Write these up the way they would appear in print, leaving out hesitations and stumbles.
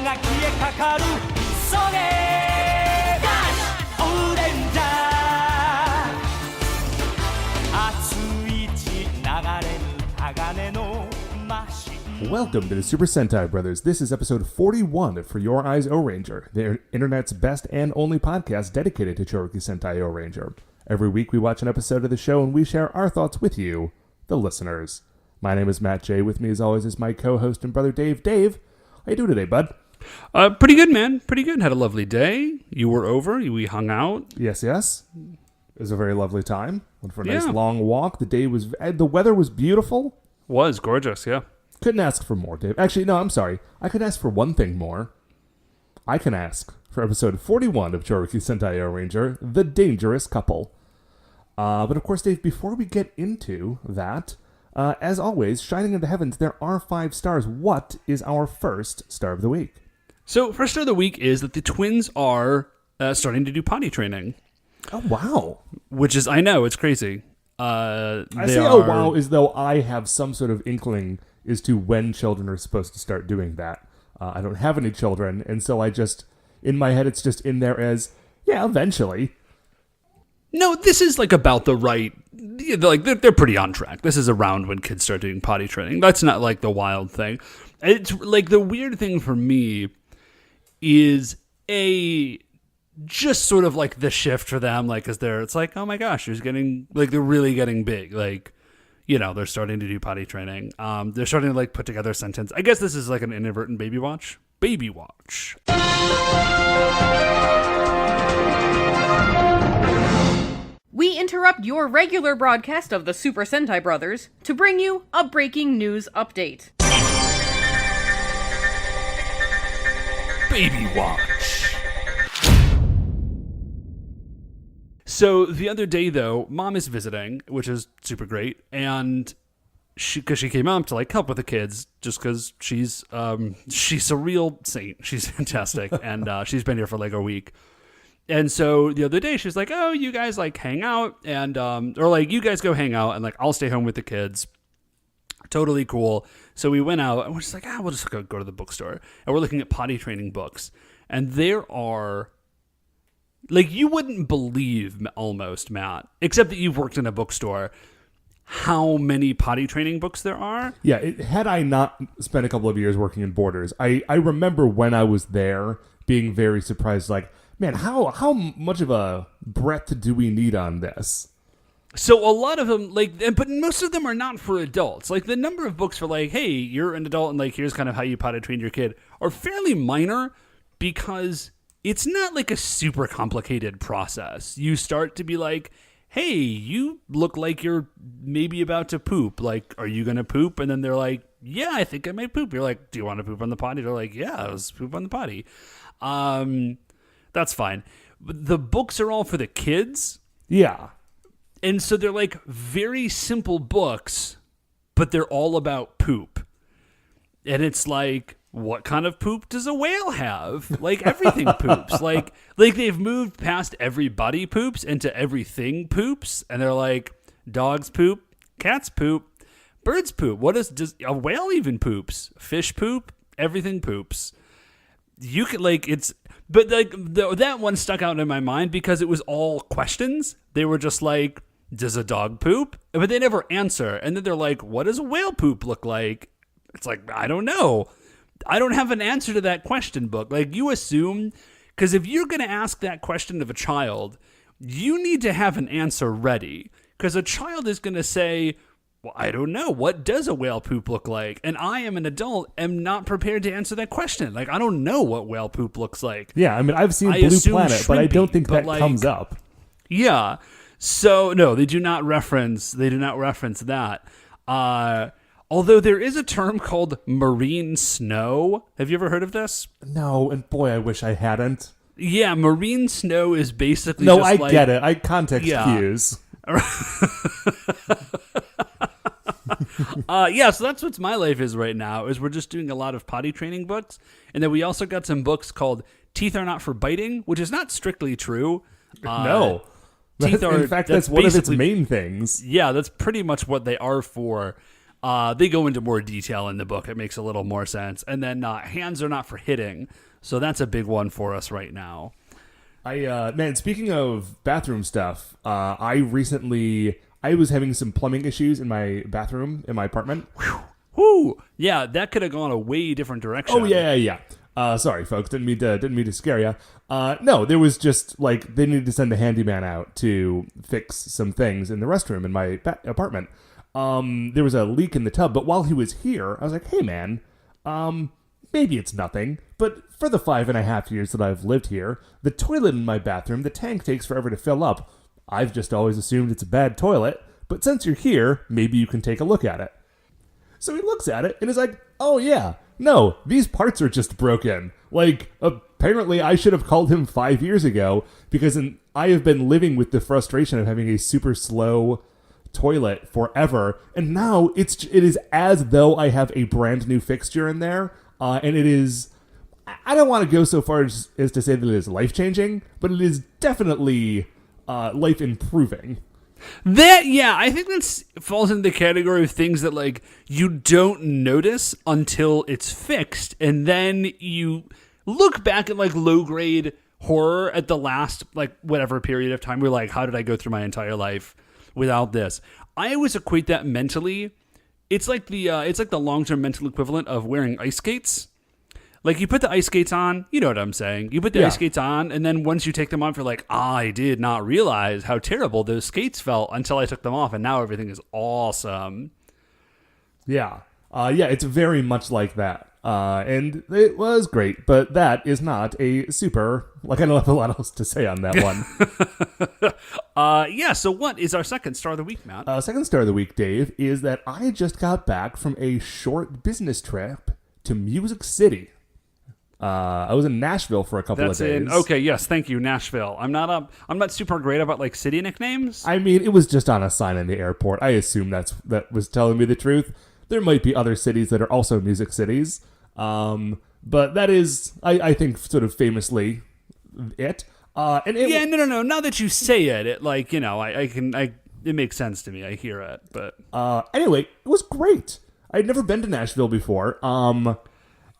が消えかかるそれがオレンジャー熱い血流れる鋼のマシン Welcome to the Super Sentai Brothers. This is episode 41 for Your Eyes Ohranger, the internet's best and only podcast dedicated to Chouriki Sentai Ohranger. Every week we watch an episode of the show and we share our thoughts with you, the listeners. My name is Matt J. With me as always is my co-host and brother Dave. Dave, how you doing today, bud? Pretty good, man. Pretty good. Had a lovely day. You were over. We hung out. Yes. It was a very lovely time. Went for a nice long walk. The weather was beautiful. Was gorgeous, yeah. Couldn't ask for more, Dave. Actually, no, I'm sorry. I could ask for one thing more. I can ask for episode 41 of Chouriki Sentai Ohranger, The Dangerous Couple. But of course, Dave, before we get into that, as always, shining in the heavens, there are 5 stars. What is our first star of the week? So, first star of the week is that the twins are starting to do potty training. Oh, wow. Which is, I know, it's crazy. I say, oh, wow, as though I have some sort of inkling as to when children are supposed to start doing that. I don't have any children, and so in my head, it's just in there as, yeah, eventually. No, this is about the right, they're pretty on track. This is around when kids start doing potty training. That's not the wild thing. It's the weird thing for me is just sort of the shift for them, because it's oh my gosh, they're really getting big. They're starting to do potty training. They're starting to put together a sentence. I guess this is an inadvertent baby watch. Baby watch. We interrupt your regular broadcast of the Super Sentai Brothers to bring you a breaking news update. Baby watch. So the other day, though, Mom is visiting, which is super great, and she came up to help with the kids, just because she's a real saint. She's fantastic, and she's been here for a week. And so the other day she's oh, you guys hang out and or you guys go hang out and I'll stay home with the kids. Totally cool. So we went out and we're just we'll just go to the bookstore, and we're looking at potty training books, and there are you wouldn't believe almost, Matt, except that you've worked in a bookstore, how many potty training books there are. Yeah, had I not spent a couple of years working in Borders, I remember when I was there being very surprised, man, how much of a breadth do we need on this? So a lot of them, but most of them are not for adults. The number of books for hey, you're an adult and here's kind of how you potty train your kid are fairly minor, because it's not a super complicated process. You start to be hey, you look like you're maybe about to poop. Are you going to poop? And then they're yeah, I think I might poop. You're do you want to poop on the potty? They're yeah, I was poop on the potty. That's fine. But the books are all for the kids. Yeah. And so they're very simple books, but they're all about poop. And it's what kind of poop does a whale have? Everything poops. They've moved past everybody poops into everything poops. And they're dogs poop, cats poop, birds poop. Does a whale even poops? Fish poop, everything poops. You could it's... But that one stuck out in my mind because it was all questions. They were just does a dog poop? But they never answer. And then they're what does a whale poop look like? It's I don't know. I don't have an answer to that question book. You assume, because if you're going to ask that question of a child, you need to have an answer ready. Because a child is going to say, well, I don't know. What does a whale poop look like? And I, am an adult, am not prepared to answer that question. I don't know what whale poop looks like. Yeah, I mean, I've seen Blue Planet, shrimpy, but I don't think that comes up. Yeah. So, no, they do not reference that. Although there is a term called marine snow. Have you ever heard of this? No, and boy, I wish I hadn't. Yeah, marine snow is basically No, I get it. I context cues. So that's what my life is right now, is we're just doing a lot of potty training books. And then we also got some books called Teeth Are Not for Biting, which is not strictly true. No. Teeth are, in fact, that's one of its main things. Yeah, that's pretty much what they are for. They go into more detail in the book. It makes a little more sense. And then hands are not for hitting. So that's a big one for us right now. Man, speaking of bathroom stuff, I was having some plumbing issues in my bathroom in my apartment. Whew. Yeah, that could have gone a way different direction. Oh yeah. Sorry, folks, didn't mean to scare you. No, there was just like they needed to send a handyman out to fix some things in the restroom in my apartment. There was a leak in the tub, but while he was here, I was like, "Hey, man, maybe it's nothing, but for the 5.5 years that I've lived here, the toilet in my bathroom, the tank takes forever to fill up. I've just always assumed it's a bad toilet, but since you're here, maybe you can take a look at it." So he looks at it and is like, "Oh yeah, no, these parts are just broken. Like, apparently I should have called him 5 years ago because I have been living with the frustration of having a super slow toilet forever, and now it is as though I have a brand new fixture in there, and it is, I don't want to go so far as to say that it is life-changing, but it is definitely life-improving. I think that falls into the category of things that like you don't notice until it's fixed, and then you look back at like low-grade horror at the last like whatever period of time. We're like, how did I go through my entire life without this? I always equate that mentally. It's like the long-term mental equivalent of wearing ice skates. Like, you put the ice skates on, you know what I'm saying. You put the ice skates on, and then once you take them off, you're like, I did not realize how terrible those skates felt until I took them off, and now everything is awesome. Yeah. It's very much like that. And it was great, but that is not a super, like, I don't have a lot else to say on that one. So what is our second star of the week, Matt? Second star of the week, Dave, is that I just got back from a short business trip to Music City. I was in Nashville for a couple of days. Okay, yes, thank you, Nashville. I'm not super great about like city nicknames. I mean, it was just on a sign in the airport. I assume that was telling me the truth. There might be other cities that are also music cities, but that is, I think, sort of famously it. No. Now that you say it, it makes sense to me. I hear it, but anyway, it was great. I'd never been to Nashville before.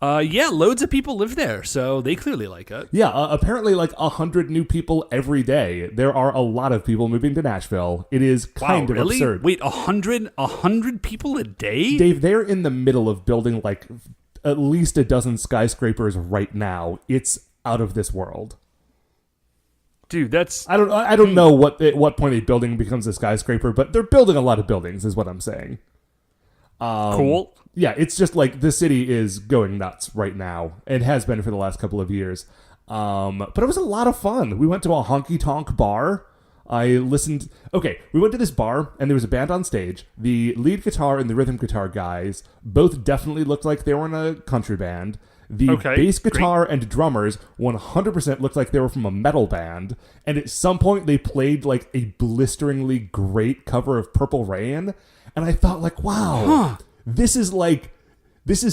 Loads of people live there, so they clearly like it. Yeah, apparently like 100 new people every day. There are a lot of people moving to Nashville. It is kind of absurd. Wait, 100 people a day? Dave, they're in the middle of building like at least a dozen skyscrapers right now. It's out of this world. Dude, that's... I don't know at what point a building becomes a skyscraper, but they're building a lot of buildings is what I'm saying. Cool. Yeah, it's just like the city is going nuts right now. It has been for the last couple of years. But it was a lot of fun. We went to a honky-tonk bar. We went to this bar, and there was a band on stage. The lead guitar and the rhythm guitar guys both definitely looked like they were in a country band. The bass guitar and drummers 100% looked like they were from a metal band. And at some point, they played like a blisteringly great cover of Purple Rain. And I thought, like, wow, this is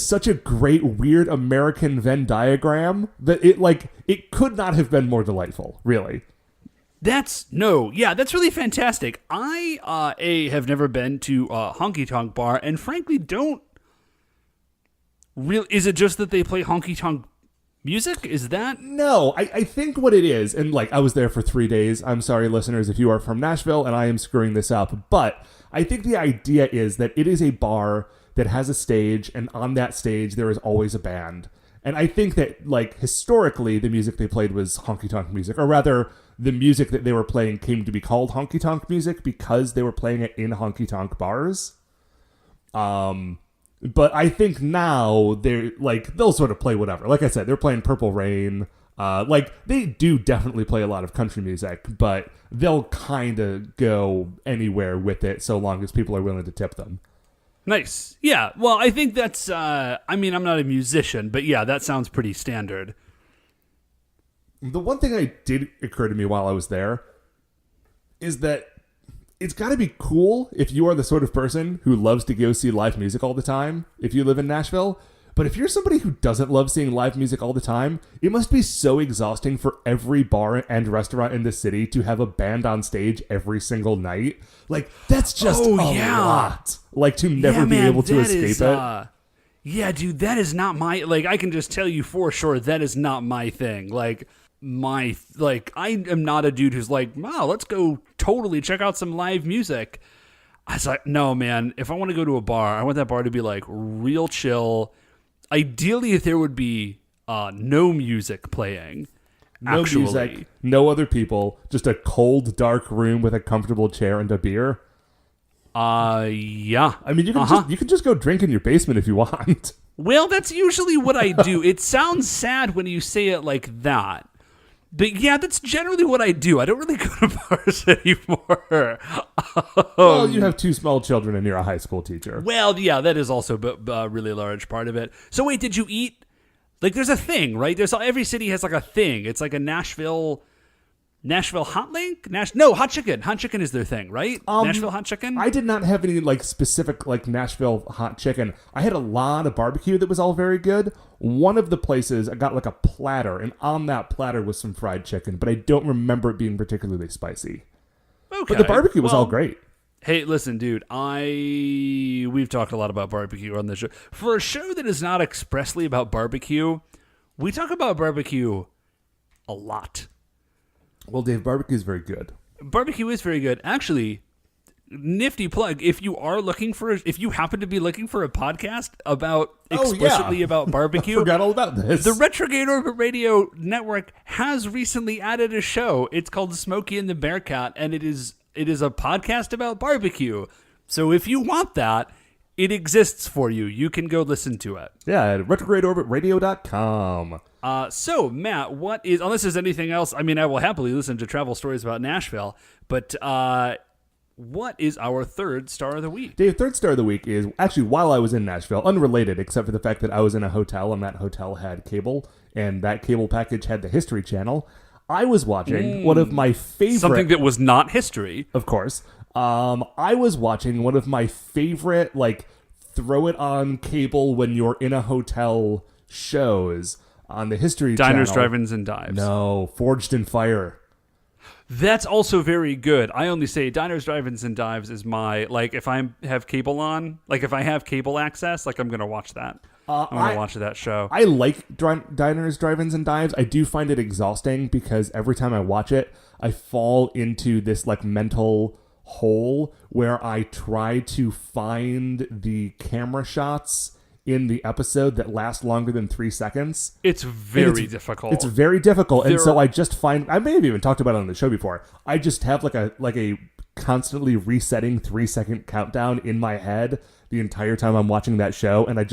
such a great, weird American Venn diagram that it could not have been more delightful, really. That's really fantastic. I have never been to a honky-tonk bar, and frankly don't really... Is it just that they play honky-tonk music? Is that... No, I think what it is, and like I was there for 3 days. I'm sorry, listeners, if you are from Nashville, and I am screwing this up, but I think the idea is that it is a bar that has a stage, and on that stage there is always a band. And I think that, like, historically, the music they played was honky-tonk music, or rather, the music that they were playing came to be called honky-tonk music because they were playing it in honky-tonk bars. But I think now they'll sort of play whatever. Like I said, they're playing Purple Rain. They do definitely play a lot of country music, but they'll kind of go anywhere with it so long as people are willing to tip them. Nice. Yeah. Well, I think that's, I'm not a musician, but yeah, that sounds pretty standard. The one thing that did occur to me while I was there is that it's got to be cool if you are the sort of person who loves to go see live music all the time, if you live in Nashville, But if you're somebody who doesn't love seeing live music all the time, it must be so exhausting for every bar and restaurant in the city to have a band on stage every single night. Like, that's just a lot. Like, to never be able to escape it. Yeah, dude, that is not my... Like, I can just tell you for sure that is not my thing. Like, I am not a dude who's like, wow, let's go totally check out some live music. I was like, no, man, if I want to go to a bar, I want that bar to be, like, real chill. Ideally, if there would be no music playing. No music, no other people, just a cold, dark room with a comfortable chair and a beer. Yeah. I mean, you can just go drink in your basement if you want. Well, that's usually what I do. It sounds sad when you say it like that. But yeah, that's generally what I do. I don't really go to bars anymore. Well, you have 2 small children and you're a high school teacher. Well, yeah, that is also a really large part of it. So wait, did you eat? Like, there's a thing, right? Every city has like a thing. It's like a Nashville hot link? No, hot chicken. Hot chicken is their thing, right? Nashville hot chicken? I did not have any like specific like Nashville hot chicken. I had a lot of barbecue that was all very good. One of the places I got like a platter, and on that platter was some fried chicken, but I don't remember it being particularly spicy. Okay. But the barbecue was all great. Hey, listen, dude, we've talked a lot about barbecue on this show. For a show that is not expressly about barbecue, we talk about barbecue a lot. Well, Dave, barbecue is very good. Barbecue is very good. Actually, nifty plug. If you happen to be looking for a podcast about explicitly about barbecue, I forgot all about this. The Retrograde Orbit Radio Network has recently added a show. It's called Smokey and the Bearcat, and it is a podcast about barbecue. So if you want that, it exists for you. You can go listen to it. Yeah, at retrogradeorbitradio.com. So, Matt, unless there's anything else, I mean, I will happily listen to travel stories about Nashville, but what is our third star of the week? Dave, third star of the week is actually while I was in Nashville, unrelated except for the fact that I was in a hotel and that hotel had cable, and that cable package had the History Channel. I was watching one of my favorite... Something that was not history. Of course. I was watching one of my favorite, like, throw it on cable when you're in a hotel shows on the History Channel. Diners, Drive-Ins, and Dives. No, Forged in Fire. That's also very good. I only say Diners, Drive-Ins, and Dives is my, like, if I have cable on, like, if I have cable access, like, I'm going to watch that. I'm going to watch that show. I like Diners, Drive-Ins, and Dives. I do find it exhausting because every time I watch it, I fall into this, like, mental hole where I try to find the camera shots in the episode that last longer than 3 seconds. It's very difficult. It's very difficult. And so I just find, I may have even talked about it on the show before, I just have like a constantly resetting 3-second countdown in my head the entire time I'm watching that show, and I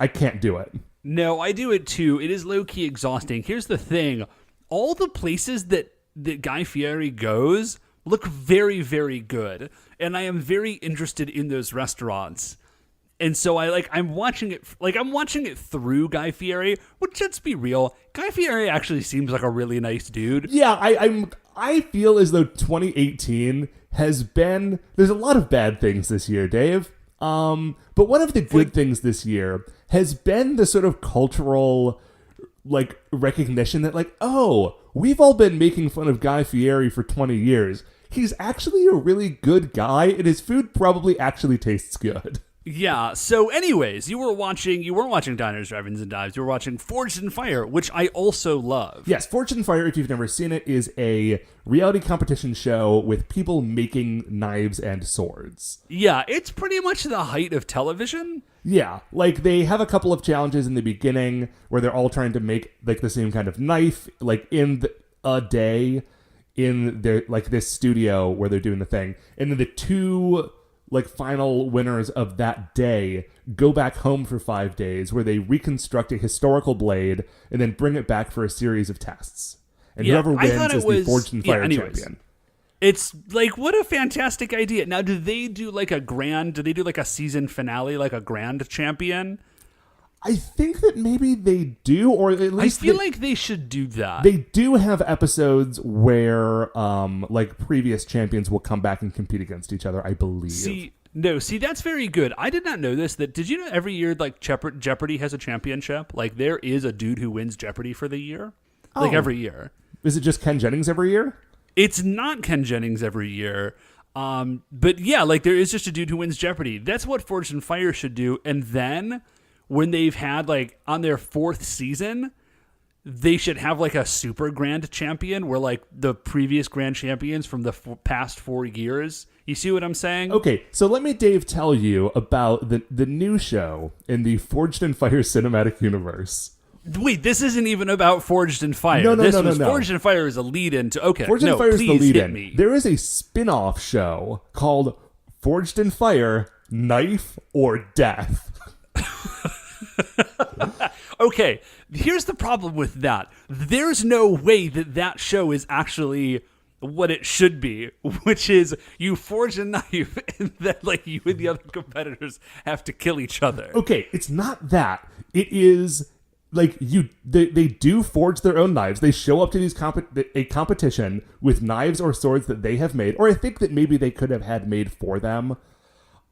can't do it. No, I do it too. It is low-key exhausting. Here's the thing. All the places that Guy Fieri goes look very, very good, and I am very interested in those restaurants. And so I'm watching it through Guy Fieri, which, let's be real, Guy Fieri actually seems like a really nice dude. Yeah, I feel as though 2018 has been, there's a lot of bad things this year, Dave. But one of the good things this year has been the sort of cultural, like, recognition that, like, oh, we've all been making fun of Guy Fieri for 20 years. He's actually a really good guy, and his food probably actually tastes good. Yeah, so anyways, you weren't watching Diners, Drive-Ins, and Dives. You were watching Forged in Fire, which I also love. Yes, Forged in Fire, if you've never seen it, is a reality competition show with people making knives and swords. Yeah, it's pretty much the height of television. Yeah, like they have a couple of challenges in the beginning where they're all trying to make like the same kind of knife, like in a day in their like this studio where they're doing the thing. And then the two like final winners of that day go back home for 5 days where they reconstruct a historical blade and then bring it back for a series of tests. And whoever wins is the Forged in Fire champion. It's like, what a fantastic idea. Now, do they do like a season finale, like a grand champion? I think that maybe they do, or at least I feel like they should do that. They do have episodes where like previous champions will come back and compete against each other, I believe. No, see, that's very good. I did not know this. Did you know every year, like, Jeopardy has a championship? Like, there is a dude who wins Jeopardy for the year. Like, every year. Is it just Ken Jennings every year? It's not Ken Jennings every year. But yeah, like, there is just a dude who wins Jeopardy. That's what Forged in Fire should do. And then when they've had, like, on their 4th season, they should have, like, a super grand champion where, like, the previous grand champions from the past 4 years. You see what I'm saying? Okay, so let me, Dave, tell you about the new show in the Forged in Fire cinematic universe. Wait, this isn't even about Forged in Fire. No. Forged in Fire is a lead-in to... Okay, Forged in Fire is the please hit lead-in. me. There is a spin-off show called Forged in Fire, Knife or Death. Okay, here's the problem with that. There's no way that show is actually what it should be, which is you forge a knife and then, like, you and the other competitors have to kill each other. Okay, it's not that. It is... Like, they do forge their own knives. They show up to these a competition with knives or swords that they have made, or I think that maybe they could have had made for them,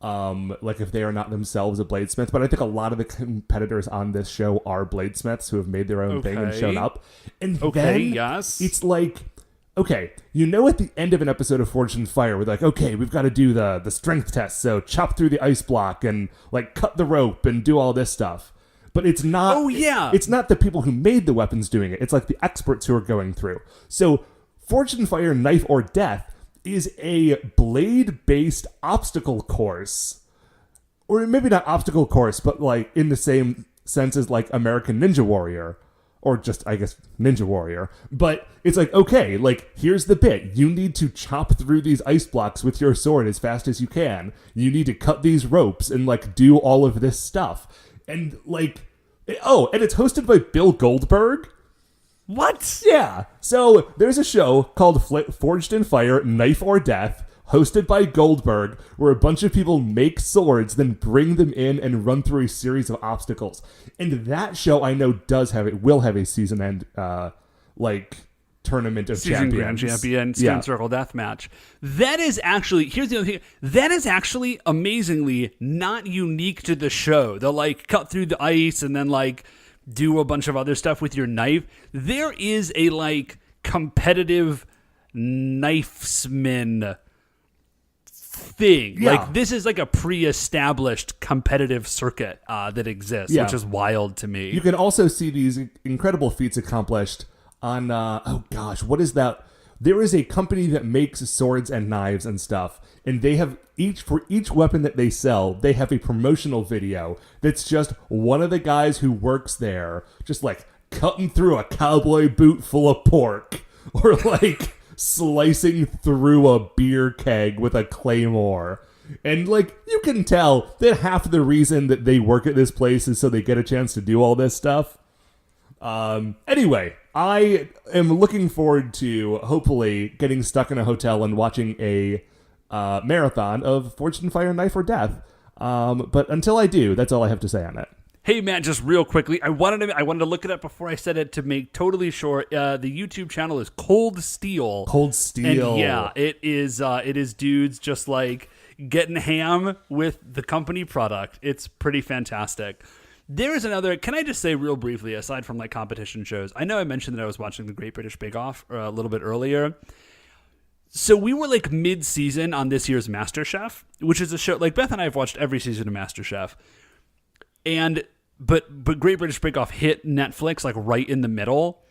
like if they are not themselves a bladesmith. But I think a lot of the competitors on this show are bladesmiths who have made their own thing and shown up. And then yes. It's like, okay, at the end of an episode of Forged in Fire, we're like, okay, we've got to do the strength test, so chop through the ice block and, like, cut the rope and do all this stuff. But it's not. Oh, yeah. It's not the people who made the weapons doing it. It's like the experts who are going through. So, Forged in Fire, Knife or Death is a blade-based obstacle course, or maybe not obstacle course, but like in the same sense as like American Ninja Warrior, or just, I guess, Ninja Warrior. But it's like, okay, like, here's the bit. You need to chop through these ice blocks with your sword as fast as you can. You need to cut these ropes and, like, do all of this stuff. And, like, and it's hosted by Bill Goldberg. What? Yeah. So there's a show called Forged in Fire, Knife or Death, hosted by Goldberg, where a bunch of people make swords, then bring them in and run through a series of obstacles. And that show, I know, will have a season end, tournament of Season champions. Grand Champion, Stone Circle Death Match. That is actually, here's the other thing, that is actually amazingly not unique to the show. They'll, like, cut through the ice and then, like, do a bunch of other stuff with your knife. There is a, like, competitive knifesman thing. Yeah. Like, this is like a pre-established competitive circuit that exists, which is wild to me. You can also see these incredible feats accomplished on, what is that? There is a company that makes swords and knives and stuff, and they have for each weapon that they sell, they have a promotional video that's just one of the guys who works there, just like cutting through a cowboy boot full of pork, or like slicing through a beer keg with a claymore. And, like, you can tell that half of the reason that they work at this place is so they get a chance to do all this stuff. Anyway, I am looking forward to hopefully getting stuck in a hotel and watching a marathon of Forged in Fire, Knife or Death. But until I do, that's all I have to say on it. Hey, Matt, just real quickly, I wanted to look it up before I said it to make totally sure. The YouTube channel is Cold Steel. Cold Steel. And yeah, it is dudes just, like, getting ham with the company product. It's pretty fantastic. There is another, can I just say real briefly, aside from, like, competition shows, I know I mentioned that I was watching the Great British Bake Off a little bit earlier. So we were, like, mid-season on this year's MasterChef, which is a show, like, Beth and I have watched every season of MasterChef. But Great British Bake Off hit Netflix, like, right in the middle.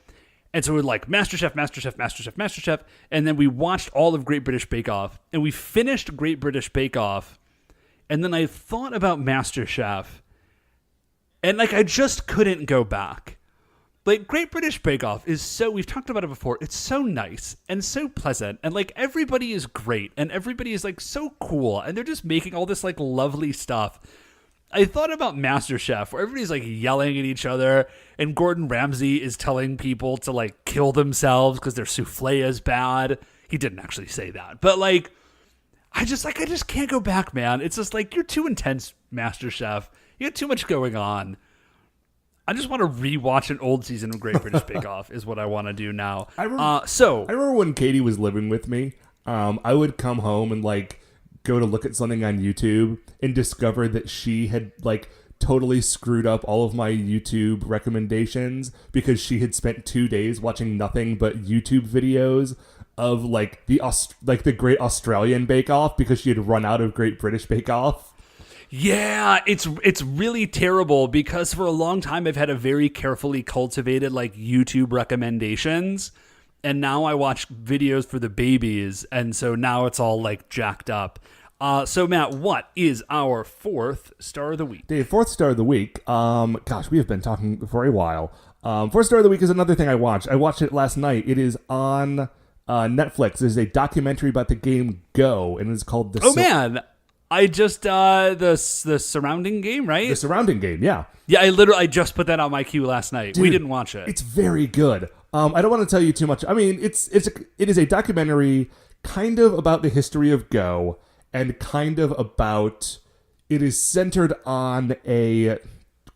And so we're like, MasterChef. And then we watched all of Great British Bake Off. And we finished Great British Bake Off. And then I thought about MasterChef. And, like, I just couldn't go back. Like, Great British Bake Off is so, we've talked about it before, it's so nice and so pleasant. And, like, everybody is great. And everybody is, like, so cool. And they're just making all this, like, lovely stuff. I thought about MasterChef, where everybody's, like, yelling at each other, and Gordon Ramsay is telling people to, like, kill themselves because their souffle is bad. He didn't actually say that. But, like, I just can't go back, man. It's just, like, you're too intense, MasterChef. You got too much going on. I just want to rewatch an old season of Great British Bake Off is what I want to do now. I remember when Katie was living with me, I would come home and, like, go to look at something on YouTube and discover that she had like totally screwed up all of my YouTube recommendations because she had spent 2 days watching nothing but YouTube videos of like the Great Australian Bake Off because she had run out of Great British Bake Off. Yeah, it's really terrible because for a long time I've had a very carefully cultivated like YouTube recommendations, and now I watch videos for the babies, and so now it's all like jacked up. So Matt, what is our fourth star of the week? Dave, fourth star of the week. Gosh, we have been talking for a while. Fourth star of the week is another thing I watched. I watched it last night. It is on Netflix. There's a documentary about the game Go, and it's called the. Man. I just the surrounding game, right? The surrounding game, yeah. Yeah, I just put that on my queue last night. Dude, we didn't watch it. It's very good. I don't want to tell you too much. I mean, it is a documentary kind of about the history of Go and kind of about it is centered on a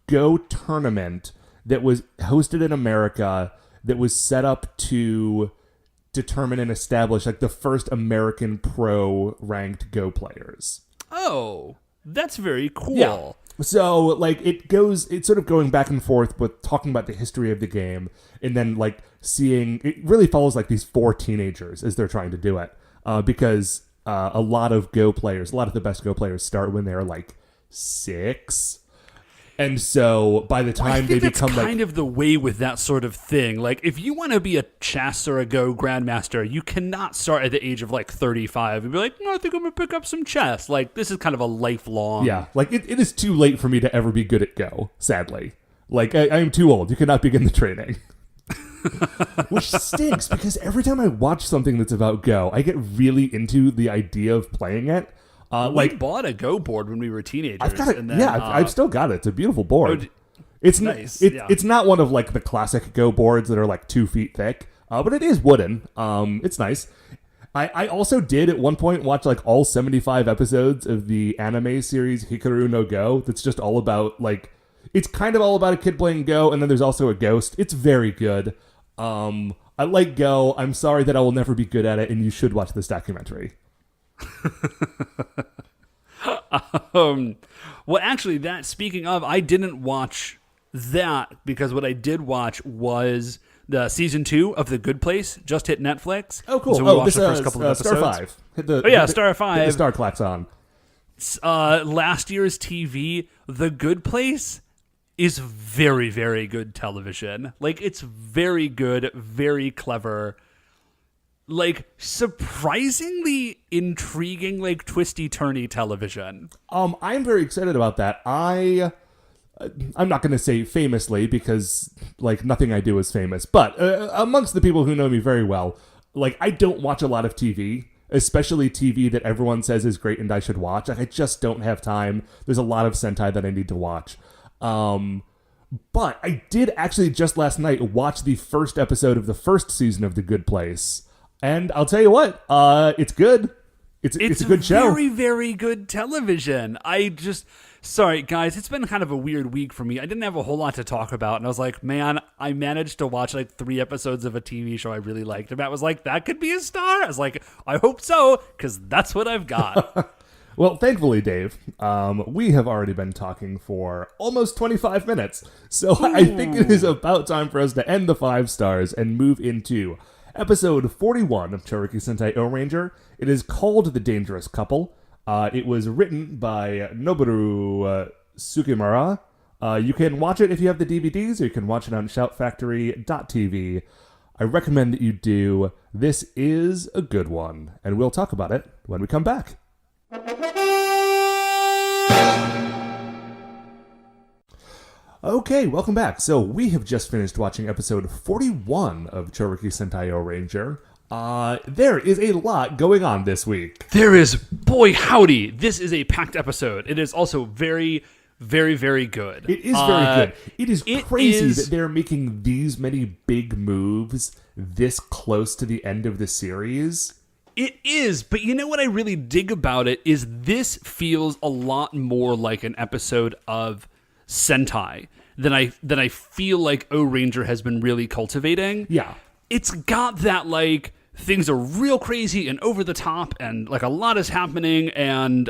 Go tournament that was hosted in America that was set up to determine and establish like the first American pro ranked Go players. Oh, that's very cool. Yeah. So, like, it's sort of going back and forth with talking about the history of the game and then, like, seeing, it really follows, like, these 4 teenagers as they're trying to do it. Because a lot of the best Go players start when they're, like, 6. And so by the time they become that's kind of the way with that sort of thing. Like if you want to be a chess or a Go grandmaster, you cannot start at the age of like 35 and be like, no, I think I'm gonna pick up some chess. Like this is kind of a lifelong. Yeah, like it is too late for me to ever be good at Go. Sadly, like I am too old. You cannot begin the training. Which stinks because every time I watch something that's about Go, I get really into the idea of playing it. We bought a Go board when we were teenagers. I've got it. And then, I've still got it. It's a beautiful board. It's nice. It's not one of like the classic Go boards that are like 2 feet thick, but it is wooden. It's nice. I also did at one point watch like all 75 episodes of the anime series Hikaru no Go. That's just all about like it's kind of all about a kid playing Go, and then there's also a ghost. It's very good. I like Go. I'm sorry that I will never be good at it, and you should watch this documentary. Well, actually, speaking of, I didn't watch that because what I did watch was the season 2 of The Good Place just hit Netflix. Oh, cool. So we watched the first couple of Star episodes. 5. Star 5. Hit the star klaxon. Last year's TV, The Good Place is very, very good television. Like, it's very good, very clever. Like, surprisingly intriguing, like, twisty-turny television. I'm very excited about that. I'm not going to say famously because, like, nothing I do is famous. But amongst the people who know me very well, like, I don't watch a lot of TV, especially TV that everyone says is great and I should watch. Like, I just don't have time. There's a lot of Sentai that I need to watch. But I did actually just last night watch the first episode of the first season of The Good Place. And I'll tell you what, it's good. It's a good show. Very, very good television. Sorry, guys, it's been kind of a weird week for me. I didn't have a whole lot to talk about, and I was like, man, I managed to watch like 3 episodes of a TV show I really liked. And Matt was like, that could be a star? I was like, I hope so, because that's what I've got. Well, thankfully, Dave, we have already been talking for almost 25 minutes. So I think it is about time for us to end the 5 stars and move into Episode 41 of Chouriki Sentai Ohranger. It is called The Dangerous Couple. It was written by Noboru Sugimura. You can watch it if you have the DVDs, or you can watch it on shoutfactory.tv. I recommend that you do. This is a good one, and we'll talk about it when we come back. Okay, welcome back. So we have just finished watching episode 41 of Chouriki Sentai Ohranger. There is a lot going on this week. There is, boy howdy, this is a packed episode. It is also very, very, very good. It is very good. It is crazy that they're making these many big moves this close to the end of the series. It is, but you know what I really dig about it is this feels a lot more like an episode of Sentai than I feel like Ohranger has been really cultivating. Yeah. It's got that like things are real crazy and over the top, and like a lot is happening, and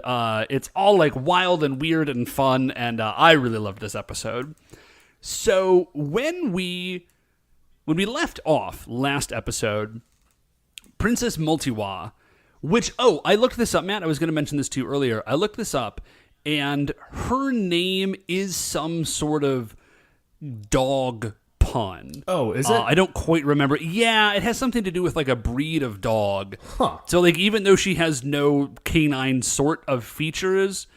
it's all like wild and weird and fun, and I really loved this episode. So when we left off last episode, Princess Multiwa, which, I looked this up, Matt. I was going to mention this to you earlier. I looked this up, and her name is some sort of dog pun. Oh, is it? I don't quite remember. Yeah, it has something to do with like a breed of dog. Huh. So like even though she has no canine sort of features,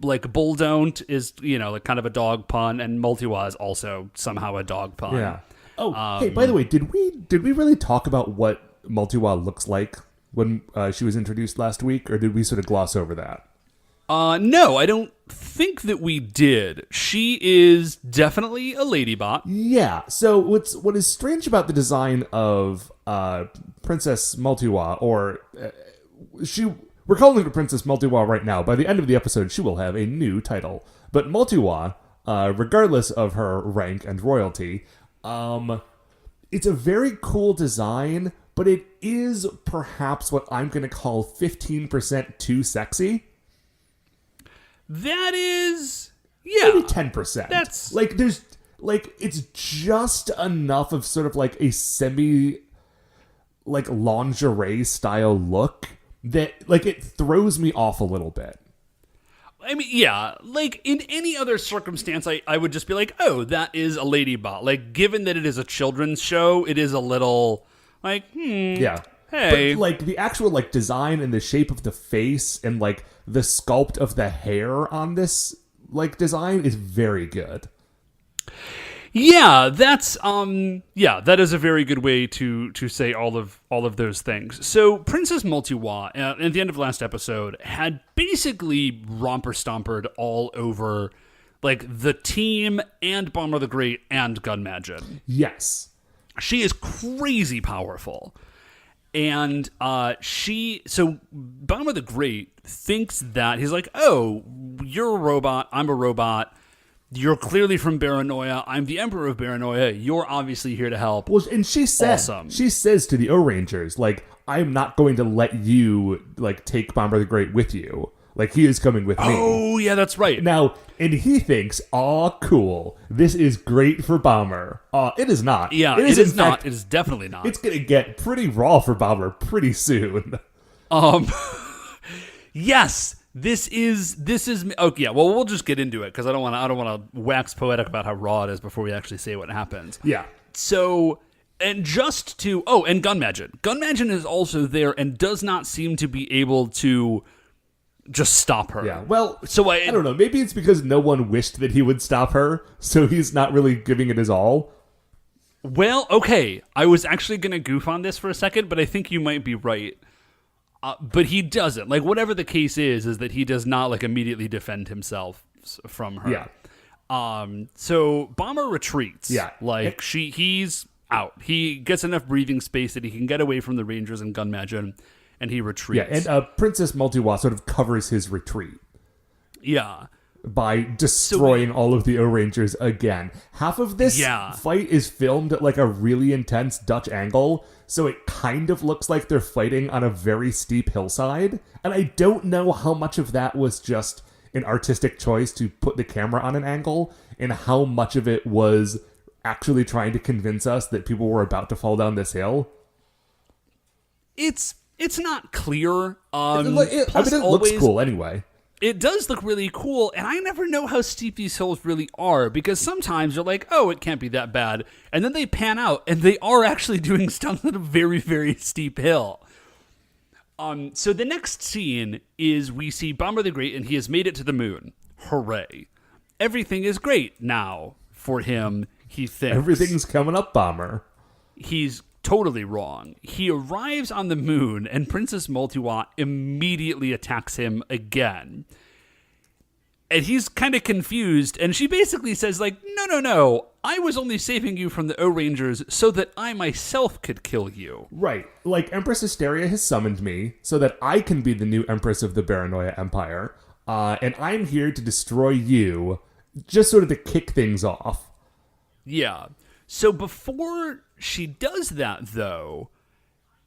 like Bull Don't is, like kind of a dog pun, and Multiwa is also somehow a dog pun. Yeah. Oh, hey, by the way, did we really talk about what Multiwa looks like when she was introduced last week, or did we sort of gloss over that? No, I don't think that we did. She is definitely a ladybot. Yeah. So what is strange about the design of Princess Multiwa, or we're calling her Princess Multiwa right now. By the end of the episode, she will have a new title. But Multiwa, regardless of her rank and royalty, it's a very cool design, but it is perhaps what I'm going to call 15% too sexy. That is, yeah, maybe 10%. That's like there's like it's just enough of sort of like a semi like lingerie style look that like it throws me off a little bit. I mean, yeah, like in any other circumstance, I would just be like, oh, that is a ladybot. Like, given that it is a children's show, it is a little like, yeah. Hey. But, like, the actual, like, design and the shape of the face and, like, the sculpt of the hair on this, like, design is very good. Yeah, that's, that is a very good way to say all of those things. So, Princess Multiwa, at the end of last episode, had basically romper-stompered all over, like, the team and Bomber the Great and Gunmagin. Yes. She is crazy powerful. And so Bomber the Great thinks that he's like, oh, you're a robot, I'm a robot. You're clearly from Baranoia. I'm the Emperor of Baranoia. You're obviously here to help. Well, and she says to the Ohrangers, like, I'm not going to let you, like, take Bomber the Great with you. Like, he is coming with me. Oh, yeah, that's right. Now, and he thinks, cool. This is great for Bomber. It is not. Yeah, it is not. It is definitely not. It's going to get pretty raw for Bomber pretty soon. Yes, this is. Oh, yeah. Well, we'll just get into it because I don't want to wax poetic about how raw it is before we actually say what happens. Yeah. So, and and Gunmagin. Gunmagin is also there and does not seem to be able to just stop her. Yeah, well, so I don't know. Maybe it's because no one wished that he would stop her, so he's not really giving it his all. Well, okay. I was actually going to goof on this for a second, but I think you might be right. But he doesn't. Like, whatever the case is that he does not, like, immediately defend himself from her. Yeah. So Bomber retreats. Yeah. Like, he's out. He gets enough breathing space that he can get away from the Rangers and Gunmagin, and he retreats. Yeah, and Princess Multiwa sort of covers his retreat. Yeah. By destroying all of the Ohrangers again. Half of this fight is filmed at like a really intense Dutch angle, so it kind of looks like they're fighting on a very steep hillside. And I don't know how much of that was just an artistic choice to put the camera on an angle, and how much of it was actually trying to convince us that people were about to fall down this hill. It's not clear. I mean, it looks cool anyway. It does look really cool, and I never know how steep these hills really are, because sometimes you're like, oh, it can't be that bad, and then they pan out, and they are actually doing stunts on a very, very steep hill. So the next scene is we see Bomber the Great, and he has made it to the moon. Hooray. Everything is great now for him, he thinks. Everything's coming up, Bomber. He's totally wrong. He arrives on the moon, and Princess Multiwa immediately attacks him again. And he's kind of confused, and she basically says, like, no, I was only saving you from the Ohrangers so that I myself could kill you. Right. Like, Empress Hysteria has summoned me so that I can be the new Empress of the Baranoia Empire, and I'm here to destroy you, just sort of to kick things off. Yeah. So before she does that, though,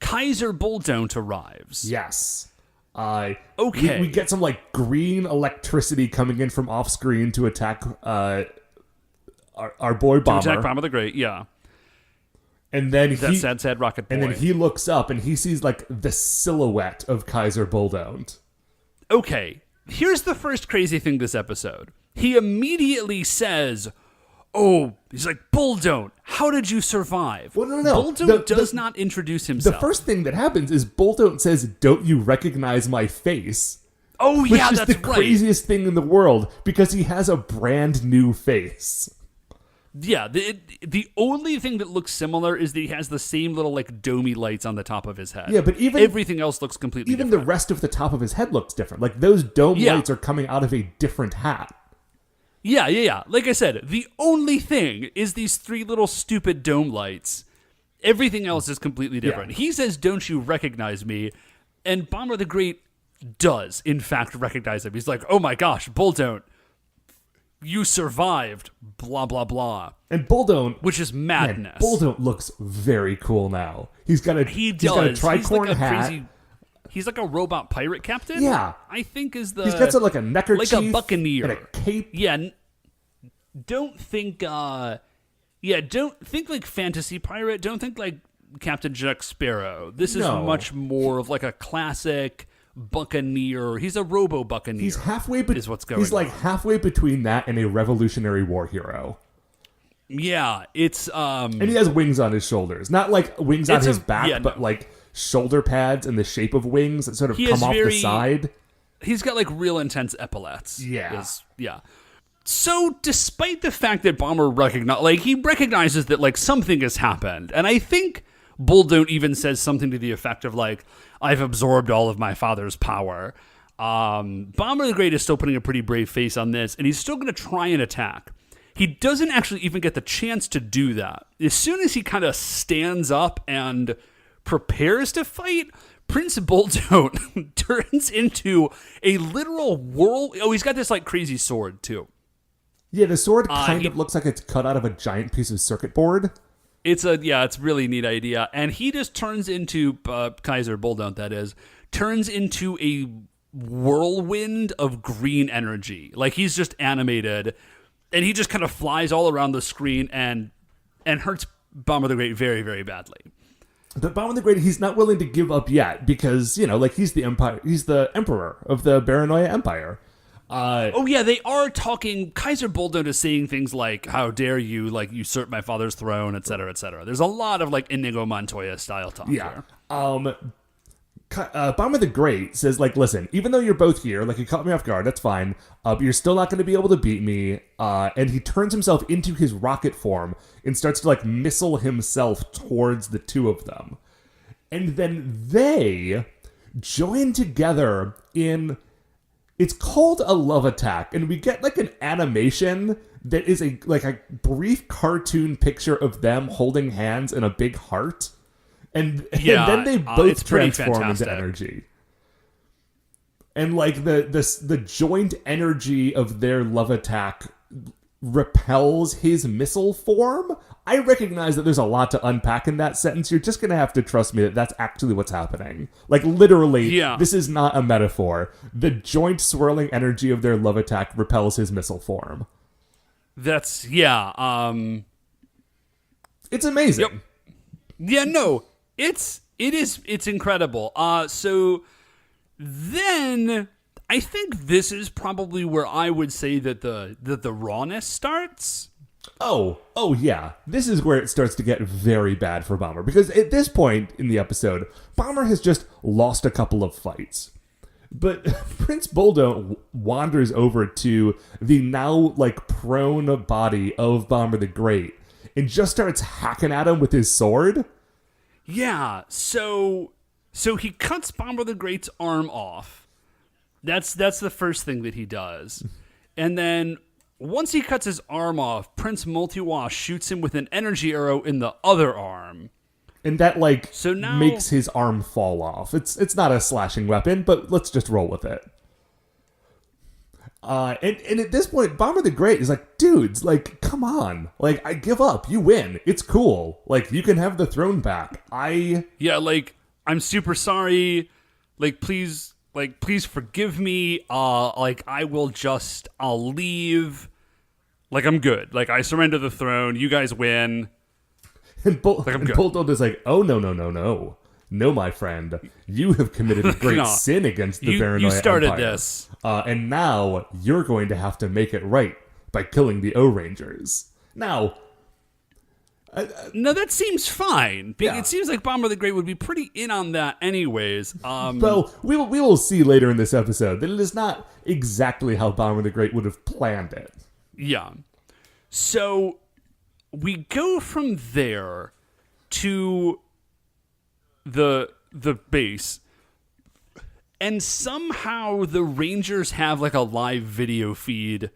Kaiser Bulldont arrives. Yes. Okay. We get some like green electricity coming in from off screen to attack our boy Bomber. To attack Bomber the Great, yeah. And then That sad rocket boy. And then he looks up and he sees like the silhouette of Kaiser Bulldont. Okay, here's the first crazy thing this episode. He immediately says, he's like, Bulldont, how did you survive? Well, no. Bulldont does not introduce himself. The first thing that happens is Bulldont says, "Don't you recognize my face?" Oh, Which yeah, is that's the right. craziest thing in the world because he has a brand new face. Yeah, the only thing that looks similar is that he has the same little like domey lights on the top of his head. Yeah, but everything else looks completely even different. the rest of the top of his head looks different. Like those dome Yeah. lights are coming out of a different hat. Yeah. Like I said, the only thing is these three little stupid dome lights. Everything else is completely different. Yeah. He says, "Don't you recognize me?" And Bomber the Great does, in fact, recognize him. He's like, "Oh my gosh, Bulldont, you survived, blah, blah, blah." And Bulldont, Which is madness. Bulldont looks very cool now. He's got a He he's got a does. tricorn He's like a hat. crazy... He's like a robot pirate captain? Yeah. I think is the... He's got like a neckerchief, like a buccaneer. and a cape. Yeah. Don't think... don't think like fantasy pirate. Don't think like Captain Jack Sparrow. This is No. much more of like a classic buccaneer. He's a robo buccaneer. He's halfway. Is what's going He's like on. halfway between that and a Revolutionary War hero. Yeah, it's And he has wings on his shoulders, not like wings on It's his a- back, yeah, but no. like shoulder pads in the shape of wings that sort of He come is off the very- side. he's got like real intense epaulets. Yeah. Yeah. So despite the fact that Bomber he recognizes that like something has happened, and I think Bulldont even says something to the effect of like, "I've absorbed all of my father's power." Bomber the Great is still putting a pretty brave face on this, and he's still going to try and attack. He doesn't actually even get the chance to do that. As soon as he kind of stands up and prepares to fight, Prince Bulldont turns into a literal whirl. Oh, he's got this like crazy sword too. Yeah, the sword kind he- of looks like it's cut out of a giant piece of circuit board. It's a really neat idea, and he just turns into Kaiser Bulldont. That is, turns into a whirlwind of green energy. Like he's just animated, and he just kind of flies all around the screen and hurts Bomber the Great very, very badly. But Bomber the Great, he's not willing to give up yet because, like he's the emperor of the Baranoia Empire. They are talking. Kaiser Bulldont is saying things like, "How dare you, like, usurp my father's throne," et cetera, et cetera. There's a lot of, like, Inigo Montoya style talk Yeah. here. Bomber the Great says, like, "Listen, even though you're both here, like, you caught me off guard, that's fine, but you're still not going to be able to beat me." And he turns himself into his rocket form and starts to, like, missile himself towards the two of them. And then they join together in... It's called a love attack, and we get, like, an animation that is a brief cartoon picture of them holding hands in a big heart. And then they both it's pretty transform into fantastic. energy. And like the joint energy of their love attack repels his missile form. I recognize that there's a lot to unpack in that sentence. You're just going to have to trust me that that's actually what's happening. Like literally, This is not a metaphor. The joint swirling energy of their love attack repels his missile form. It's amazing. Yep. Yeah, no. It's incredible. So then I think this is probably where I would say that the rawness starts. Oh yeah. This is where it starts to get very bad for Bomber. Because at this point in the episode, Bomber has just lost a couple of fights. But Prince Bulldont wanders over to the now, like, prone body of Bomber the Great and just starts hacking at him with his sword. Yeah, so he cuts Bomber the Great's arm off. That's the first thing that he does. And then once he cuts his arm off, Prince Multiwa shoots him with an energy arrow in the other arm. And that, like, So now- makes his arm fall off. It's not a slashing weapon, but let's just roll with it. And at this point, Bomber the Great is like, dudes, like, come on. Like, I give up. You win. It's cool. Like, you can have the throne back. Yeah, like I'm super sorry. Please forgive me. I'll leave. I'm good. I surrender the throne. You guys win. And Bolton is like, oh, no. No, my friend. You have committed a great sin against the Baranoia You started Empire. this. And now you're going to have to make it right by killing the Ohrangers. Now... no, that seems fine. Yeah. It seems like Bomber the Great would be pretty in on that anyways. Well, we will see later in this episode that it is not exactly how Bomber the Great would have planned it. Yeah. So we go from there to the base, and somehow the Rangers have a live video feed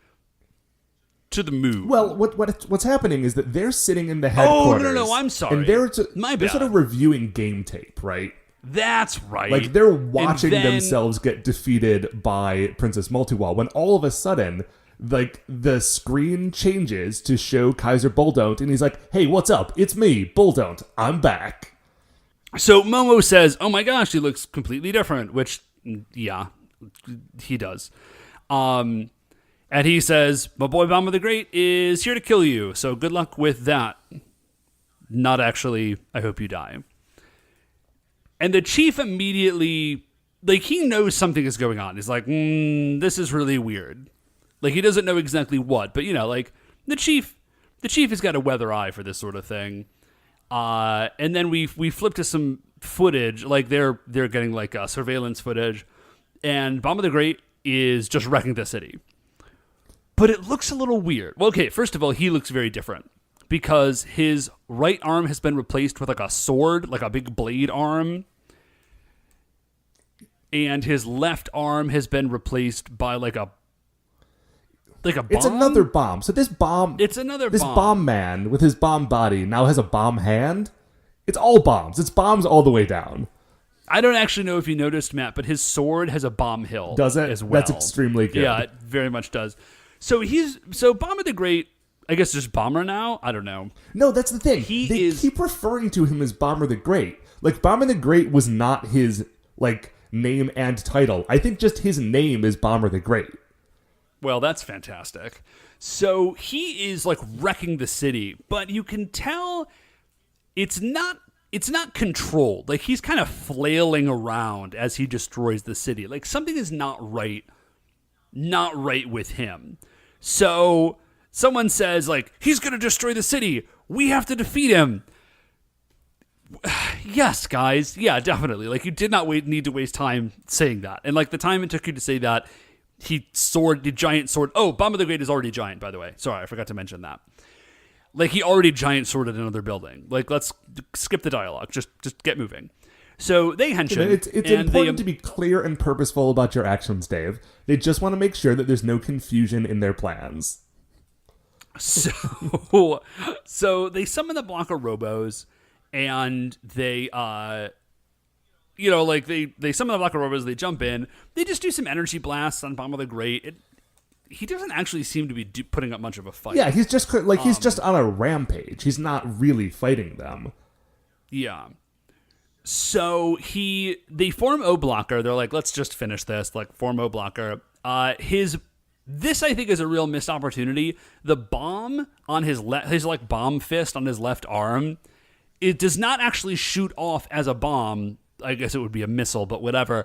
to the moon. Well, what's happening is that they're sitting in the headquarters. Oh, no, I'm sorry. And they're My they're bad. sort of reviewing game tape, right? That's right. They're watching And then- themselves get defeated by Princess Multiwall when all of a sudden, the screen changes to show Kaiser Bulldont, and he's like, hey, what's up? It's me, Bulldont. I'm back. So Momo says, oh my gosh, he looks completely different, which, yeah, he does. And he says, my boy Bomber the Great is here to kill you, so good luck with that. Not actually, I hope you die. And the chief immediately, he knows something is going on. He's like, this is really weird. He doesn't know exactly what, but, the chief has got a weather eye for this sort of thing. And then we flip to some footage, they're getting surveillance footage, and Bomber the Great is just wrecking the city. But it looks a little weird. Well, okay, first of all, he looks very different because his right arm has been replaced with a sword, a big blade arm. And his left arm has been replaced by a bomb. It's another bomb. So this bomb... It's another This bomb. bomb man with his bomb body now has a bomb hand. It's all bombs. It's bombs all the way down. I don't actually know if you noticed, Matt, but his sword has a bomb hill. Does it? As well. That's extremely good. Yeah, it very much does. So Bomber the Great, I guess just Bomber now? I don't know. No, that's the thing. They keep referring to him as Bomber the Great. Bomber the Great was not his, name and title. I think just his name is Bomber the Great. Well, that's fantastic. So he is wrecking the city, but you can tell it's not controlled. He's kind of flailing around as he destroys the city. Something is not right with him. So someone says he's going to destroy the city. We have to defeat him. Yes, guys. Yeah, definitely. You did not need to waste time saying that. And the time it took you to say that, the giant sword. Oh, Bomber the Great is already giant, by the way. Sorry, I forgot to mention that. He already giant sworded another building. Let's skip the dialogue. Just get moving. So they henchman. It's important to be clear and purposeful about your actions, Dave. They just want to make sure that there's no confusion in their plans. So they summon the block of robos, and they they summon the block of robos. They jump in. They just do some energy blasts on Bomber the Great. He doesn't actually seem to be putting up much of a fight. Yeah, he's just he's just on a rampage. He's not really fighting them. Yeah. So they form O Blocker. They're let's just finish this. Form O Blocker. This I think is a real missed opportunity. The bomb on his bomb fist on his left arm, it does not actually shoot off as a bomb. I guess it would be a missile, but whatever.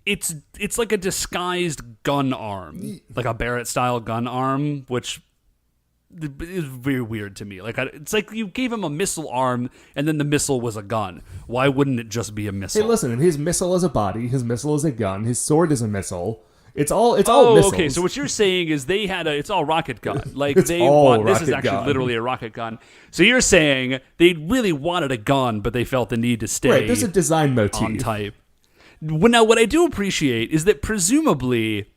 It's like a disguised gun arm, like a Barrett-style gun arm, which is very weird to me. It's you gave him a missile arm, and then the missile was a gun. Why wouldn't it just be a missile? Hey, listen, his missile is a body, his missile is a gun, his sword is a missile. It's all missiles. Okay. So what you're saying is it's all rocket gun. This is actually literally a rocket gun. So you're saying they really wanted a gun, but they felt the need to stay right. There's a design motif on type. Well, now, what I do appreciate is that presumably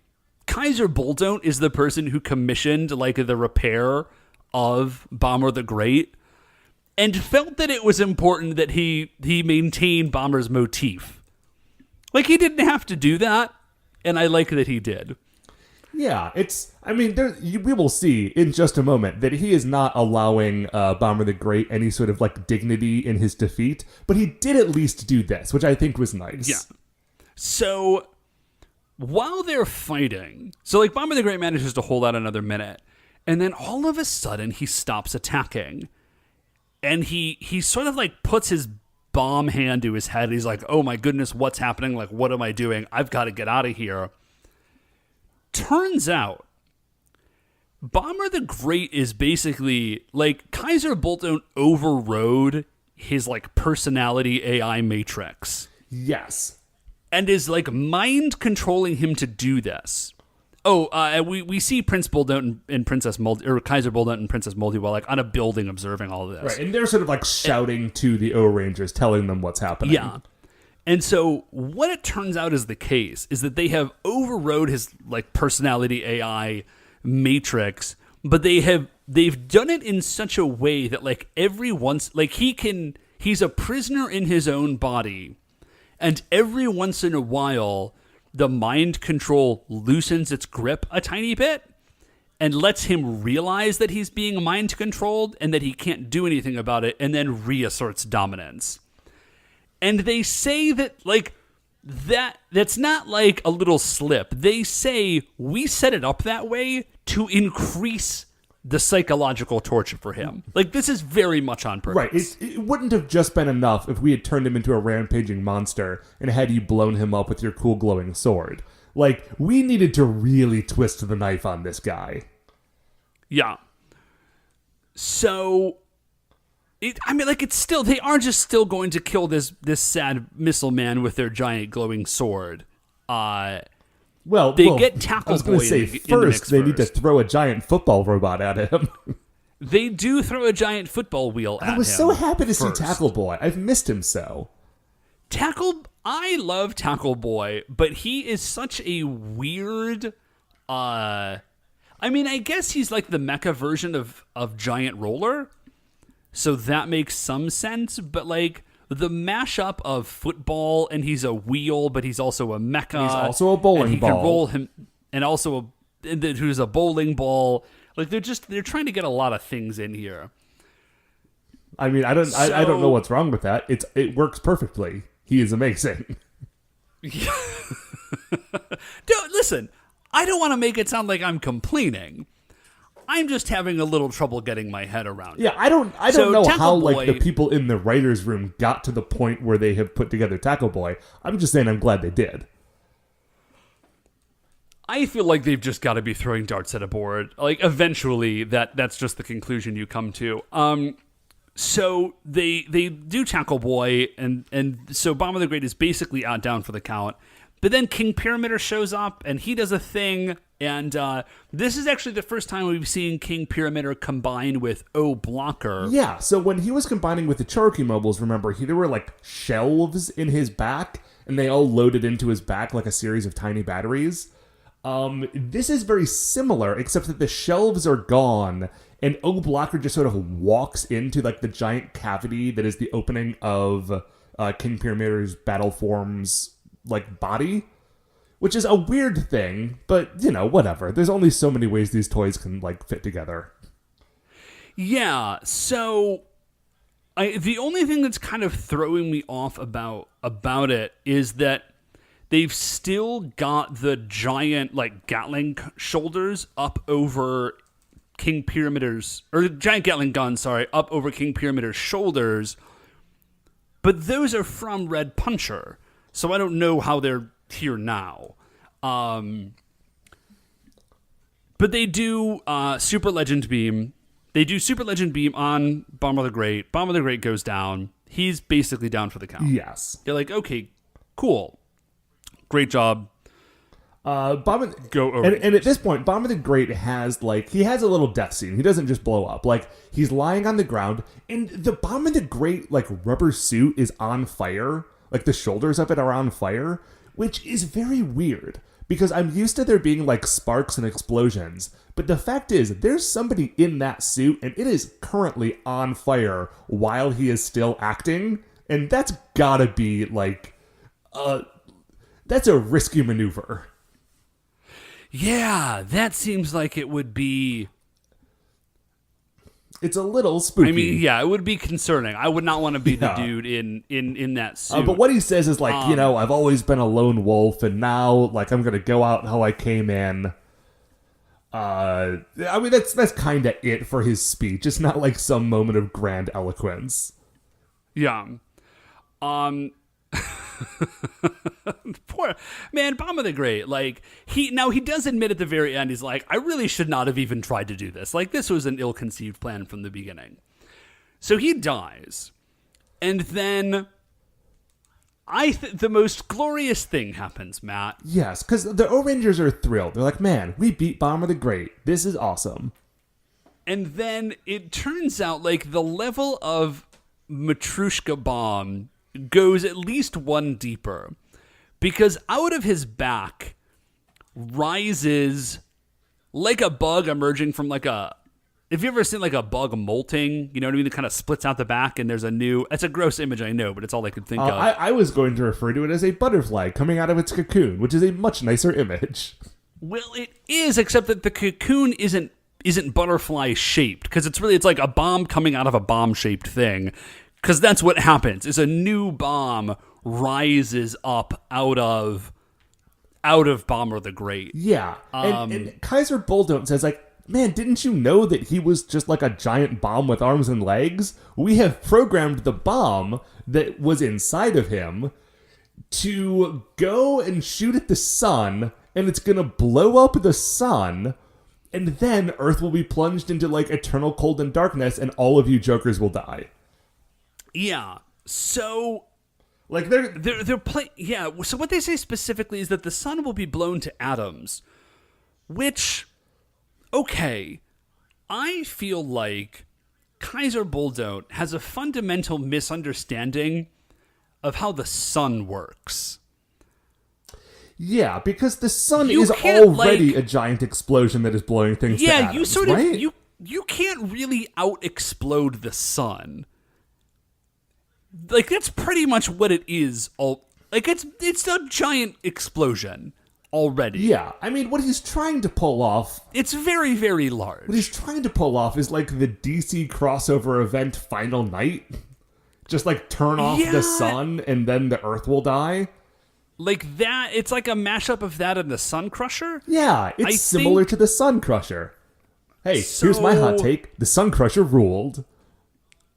Kaiser Bulldont is the person who commissioned the repair of Bomber the Great, and felt that it was important that he maintain Bomber's motif. He didn't have to do that, and I like that he did. Yeah, we will see in just a moment that he is not allowing Bomber the Great any sort of like dignity in his defeat, but he did at least do this, which I think was nice. Yeah. So while they're fighting, like Bomber the Great manages to hold out another minute, and then all of a sudden he stops attacking, and he sort of like puts his bomb hand to his head. He's like, "Oh my goodness, what's happening? Like, what am I doing? I've got to get out of here." Turns out, Bomber the Great is basically like Kaiser Bolton overrode his like personality AI matrix. Yes. And is like mind controlling him to do this. We see Prince Bulldont and Princess Moldy, or Kaiser Bulldont and Princess Moldy, while like on a building observing all of this. Right, and they're sort of like shouting to the Ohrangers, telling them what's happening. Yeah. And so what it turns out is the case is that they have overrode his like personality AI matrix, but they've done it in such a way that like every once, like he's a prisoner in his own body, and every once in a while the mind control loosens its grip a tiny bit and lets him realize that he's being mind controlled and that he can't do anything about it, and then reasserts dominance. And they say that, like, that's not like a little slip. They say we set it up that way to increase the psychological torture for him. Like, this is very much on purpose. Right. It wouldn't have just been enough if we had turned him into a rampaging monster and had you blown him up with your cool glowing sword. Like, we needed to really twist the knife on this guy. Yeah. So... it's still, they are just still going to kill this sad missile man with their giant glowing sword. They get Tackle Boy. I was going to say, first they need to throw a giant football robot at him. They do throw a giant football wheel at him. I was so happy to see Tackle Boy. I've missed him so. I love Tackle Boy, but he is such a weird, I guess he's like the mecha version of Giant Roller. So that makes some sense, but like the mashup of football, and he's a wheel, but he's also a mecha. He's also a bowling and he ball. Can roll him, and also who's a bowling ball. Like they're trying to get a lot of things in here. I mean, I don't know what's wrong with that. It works perfectly. He is amazing. Dude, listen, I don't want to make it sound like I'm complaining. I'm just having a little trouble getting my head around it. Yeah, I don't know how like the people in the writer's room got to the point where they have put together Tackle Boy. I'm just saying I'm glad they did. I feel like they've just got to be throwing darts at a board. Like eventually that's just the conclusion you come to. So they do Tackle Boy, and so Bomber the Great is basically down for the count. But then King Pyramider shows up, and he does a thing, and this is actually the first time we've seen King Pyramider combine with O Blocker. Yeah, so when he was combining with the Chouriki mobiles, remember, there were like shelves in his back, and they all loaded into his back like a series of tiny batteries. This is very similar, except that the shelves are gone, and O Blocker just sort of walks into like the giant cavity that is the opening of King Pyramider's battle form's like body, which is a weird thing, but whatever. There's only so many ways these toys can like fit together. Yeah, so the only thing that's kind of throwing me off about it is that they've still got the giant like Gatling shoulders up over King Pyramider's, or giant Gatling gun, up over King Pyramider's shoulders, but those are from Red Puncher. So I don't know how they're here now. But they do Super Legend Beam. They do Super Legend Beam on Bomber the Great. Bomber the Great goes down. He's basically down for the count. Yes. They're like, okay, cool. Great job. Bomber, go over. And at this point, Bomber the Great has he has a little death scene. He doesn't just blow up. Like, he's lying on the ground, and the Bomber the Great rubber suit is on fire. Like, the shoulders of it are on fire, which is very weird, because I'm used to there being, sparks and explosions, but the fact is, there's somebody in that suit, and it is currently on fire while he is still acting, and that's gotta be, that's a risky maneuver. Yeah, that seems like it would be... It's a little spooky. I mean, yeah, it would be concerning. I would not want to be the dude in that suit. But what he says is like, I've always been a lone wolf, and now like I'm gonna go out how I came in. I mean, that's kind of it for his speech. It's not like some moment of grand eloquence. Yeah. Poor man, Bomb of the Great. Like he does admit at the very end, he's like, I really should not have even tried to do this. Like this was an ill-conceived plan from the beginning. So he dies, and then the most glorious thing happens, Matt. Yes, because the Ohrangers are thrilled. They're like, man, we beat Bomb of the Great. This is awesome. And then it turns out like the level of Matryoshka Bomb goes at least one deeper, because out of his back rises like a bug emerging from like a... Have you ever seen like a bug molting? You know what I mean? It kind of splits out the back and there's a new... It's a gross image, I know, but it's all I could think of. I was going to refer to it as a butterfly coming out of its cocoon, which is a much nicer image. Well, it is, except that the cocoon isn't butterfly shaped, because it's like a bomb coming out of a bomb shaped thing. Because that's what happens, is a new bomb rises up out of Bomber the Great. Yeah, and Kaiser Bulldome says, like, man, didn't you know that he was just like a giant bomb with arms and legs? We have programmed the bomb that was inside of him to go and shoot at the sun, and it's going to blow up the sun, and then Earth will be plunged into, like, eternal cold and darkness, and all of you jokers will die. Yeah, so... Like, they're playing... Yeah, so what they say specifically is that the sun will be blown to atoms, which... Okay, I feel like Kaiser Bulldome has a fundamental misunderstanding of how the sun works. Yeah, because the sun is already a giant explosion that is blowing things to atoms, right? You can't really out-explode the sun. Like, that's pretty much what it is. It's a giant explosion already. Yeah, I mean, what he's trying to pull off... It's very, very large. What he's trying to pull off is, like, the DC crossover event Final Night. Just, like, turn off the sun, and then the Earth will die. Like that, it's like a mashup of that and the Sun Crusher? Yeah, it's similar to the Sun Crusher. Hey, here's my hot take. The Sun Crusher ruled.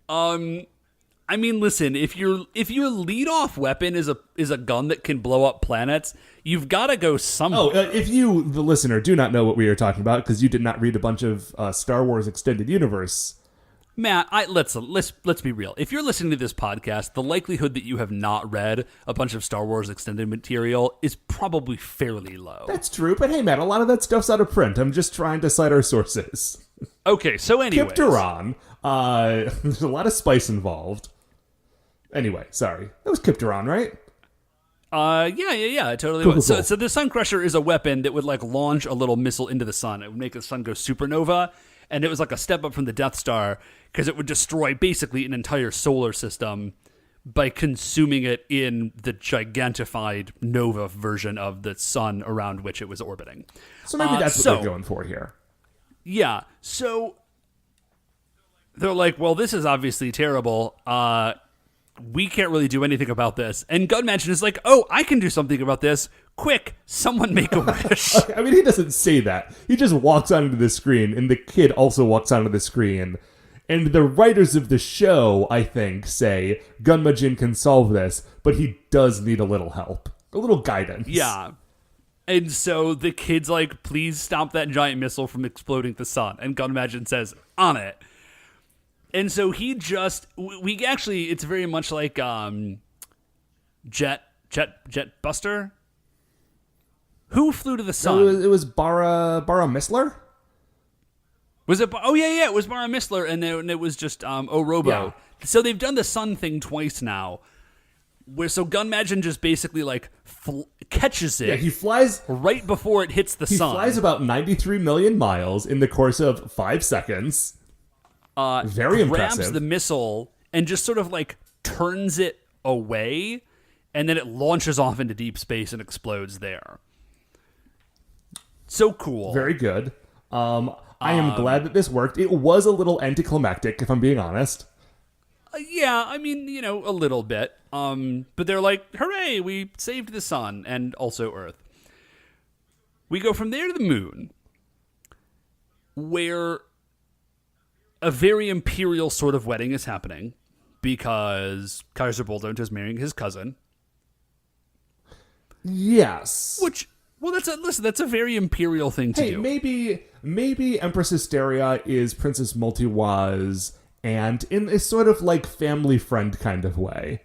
I mean, listen, if your lead-off weapon is a gun that can blow up planets, you've got to go somewhere. Oh, if you, the listener, do not know what we are talking about because you did not read a bunch of Star Wars Extended Universe. Matt, let's be real. If you're listening to this podcast, the likelihood that you have not read a bunch of Star Wars extended material is probably fairly low. That's true, but hey, Matt, a lot of that stuff's out of print. I'm just trying to cite our sources. Okay, so anyways. Kipteron. There's a lot of spice involved. Anyway, sorry. That was Kipteron, right? Yeah, it totally was. Cool. So the Sun Crusher is a weapon that would like launch a little missile into the sun. It would make the sun go supernova, and it was like a step up from the Death Star because it would destroy basically an entire solar system by consuming it in the gigantified nova version of the sun around which it was orbiting. So maybe that's what they're going for here. Yeah, so they're like, well, this is obviously terrible. We can't really do anything about this. And Gunmansion is like, oh, I can do something about this. Quick, someone make a wish. I mean, he doesn't say that. He just walks onto the screen, and the kid also walks onto the screen. And the writers of the show, I think, say, Gunmajin can solve this, but he does need a little help. A little guidance. Yeah. And so the kid's like, please stop that giant missile from exploding the sun. And Gunmajin says, on it. And so he we actually, it's very much like Jet Buster. Who flew to the sun? It was Bara Missler? Was it? Oh yeah, it was Bara Missler, and it was just Orobo. Yeah. So they've done the sun thing twice now, where so Gunmajin just basically like catches it. Yeah, he flies right before it hits the sun. He flies about 93 million miles in the course of 5 seconds. Very impressive. Grabs the missile and just sort of like turns it away, and then it launches off into deep space and explodes there. So cool. Very good. I am glad that this worked. It was a little anticlimactic, if I'm being honest. Yeah, I mean, a little bit. But they're like, hooray, we saved the sun and also Earth. We go from there to the moon, where a very imperial sort of wedding is happening because Kaiser Bulldont is marrying his cousin. Yes. That's a very imperial thing to do. Maybe Empress Hysteria is Princess Multiwa's aunt in a sort of like family friend kind of way.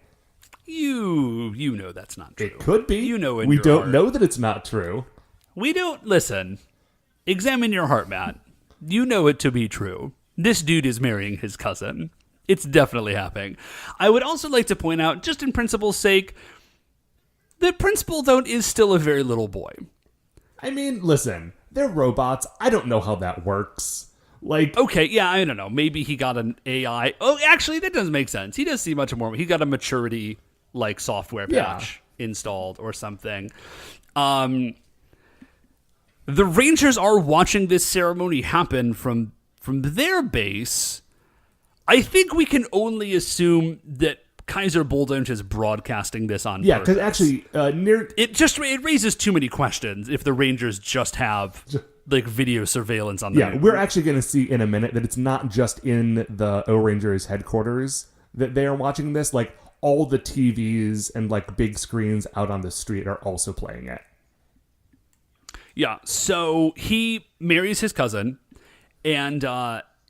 You know that's not true. It could be. We don't know that it's not true. We don't listen. Examine your heart, Matt. You know it to be true. This dude is marrying his cousin. It's definitely happening. I would also like to point out, just in principle's sake, that Prince Bulldont is still a very little boy. I mean, listen, they're robots. I don't know how that works. Like, okay, yeah, I don't know. Maybe he got an AI. Oh, actually, that does make sense. He does see much more. He got a maturity software patch installed or something. The Rangers are watching this ceremony happen from their base. I think we can only assume that Kaiser Bulldont is broadcasting this on purpose. Because actually, it raises too many questions if the Rangers just have video surveillance on them. Yeah, we're actually going to see in a minute that it's not just in the Ohrangers headquarters that they are watching this. Like, all the TVs and big screens out on the street are also playing it. Yeah, so he marries his cousin, and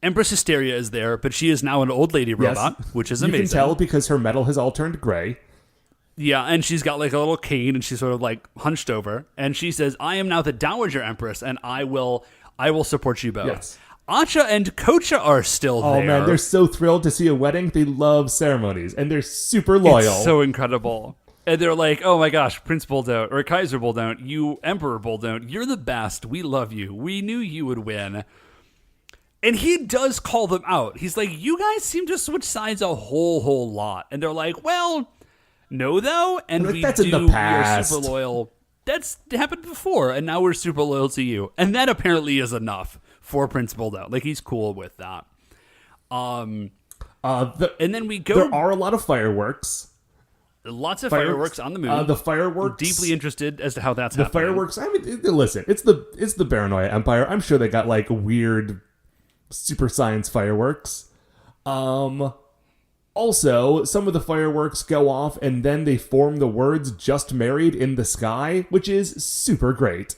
Empress Hysteria is there, but she is now an old lady robot, which is amazing. You can tell because her metal has all turned gray. Yeah, and she's got a little cane, and she's sort of hunched over, and she says, "I am now the Dowager Empress, and I will support you both." Yes. Acha and Kocha are still there. Oh man, they're so thrilled to see a wedding. They love ceremonies, and they're super loyal. It's so incredible. And they're like, oh my gosh, Prince Bulldont, or Kaiser Bulldont, you Emperor Bulldont, you're the best. We love you. We knew you would win. And he does call them out. He's like, you guys seem to switch sides a whole lot. And they're like, well, no though. And that's in the past. We are super loyal. That's happened before, and now we're super loyal to you. And that apparently is enough for Prince Bulldont. He's cool with that. And then we go. There are a lot of fireworks. Lots of fireworks on the moon. The fireworks. I'm deeply interested as to how that's happening. The fireworks. I mean, listen, it's the Baranoia Empire. I'm sure they got weird super science fireworks. Also, some of the fireworks go off and then they form the words "just married" in the sky, which is super great.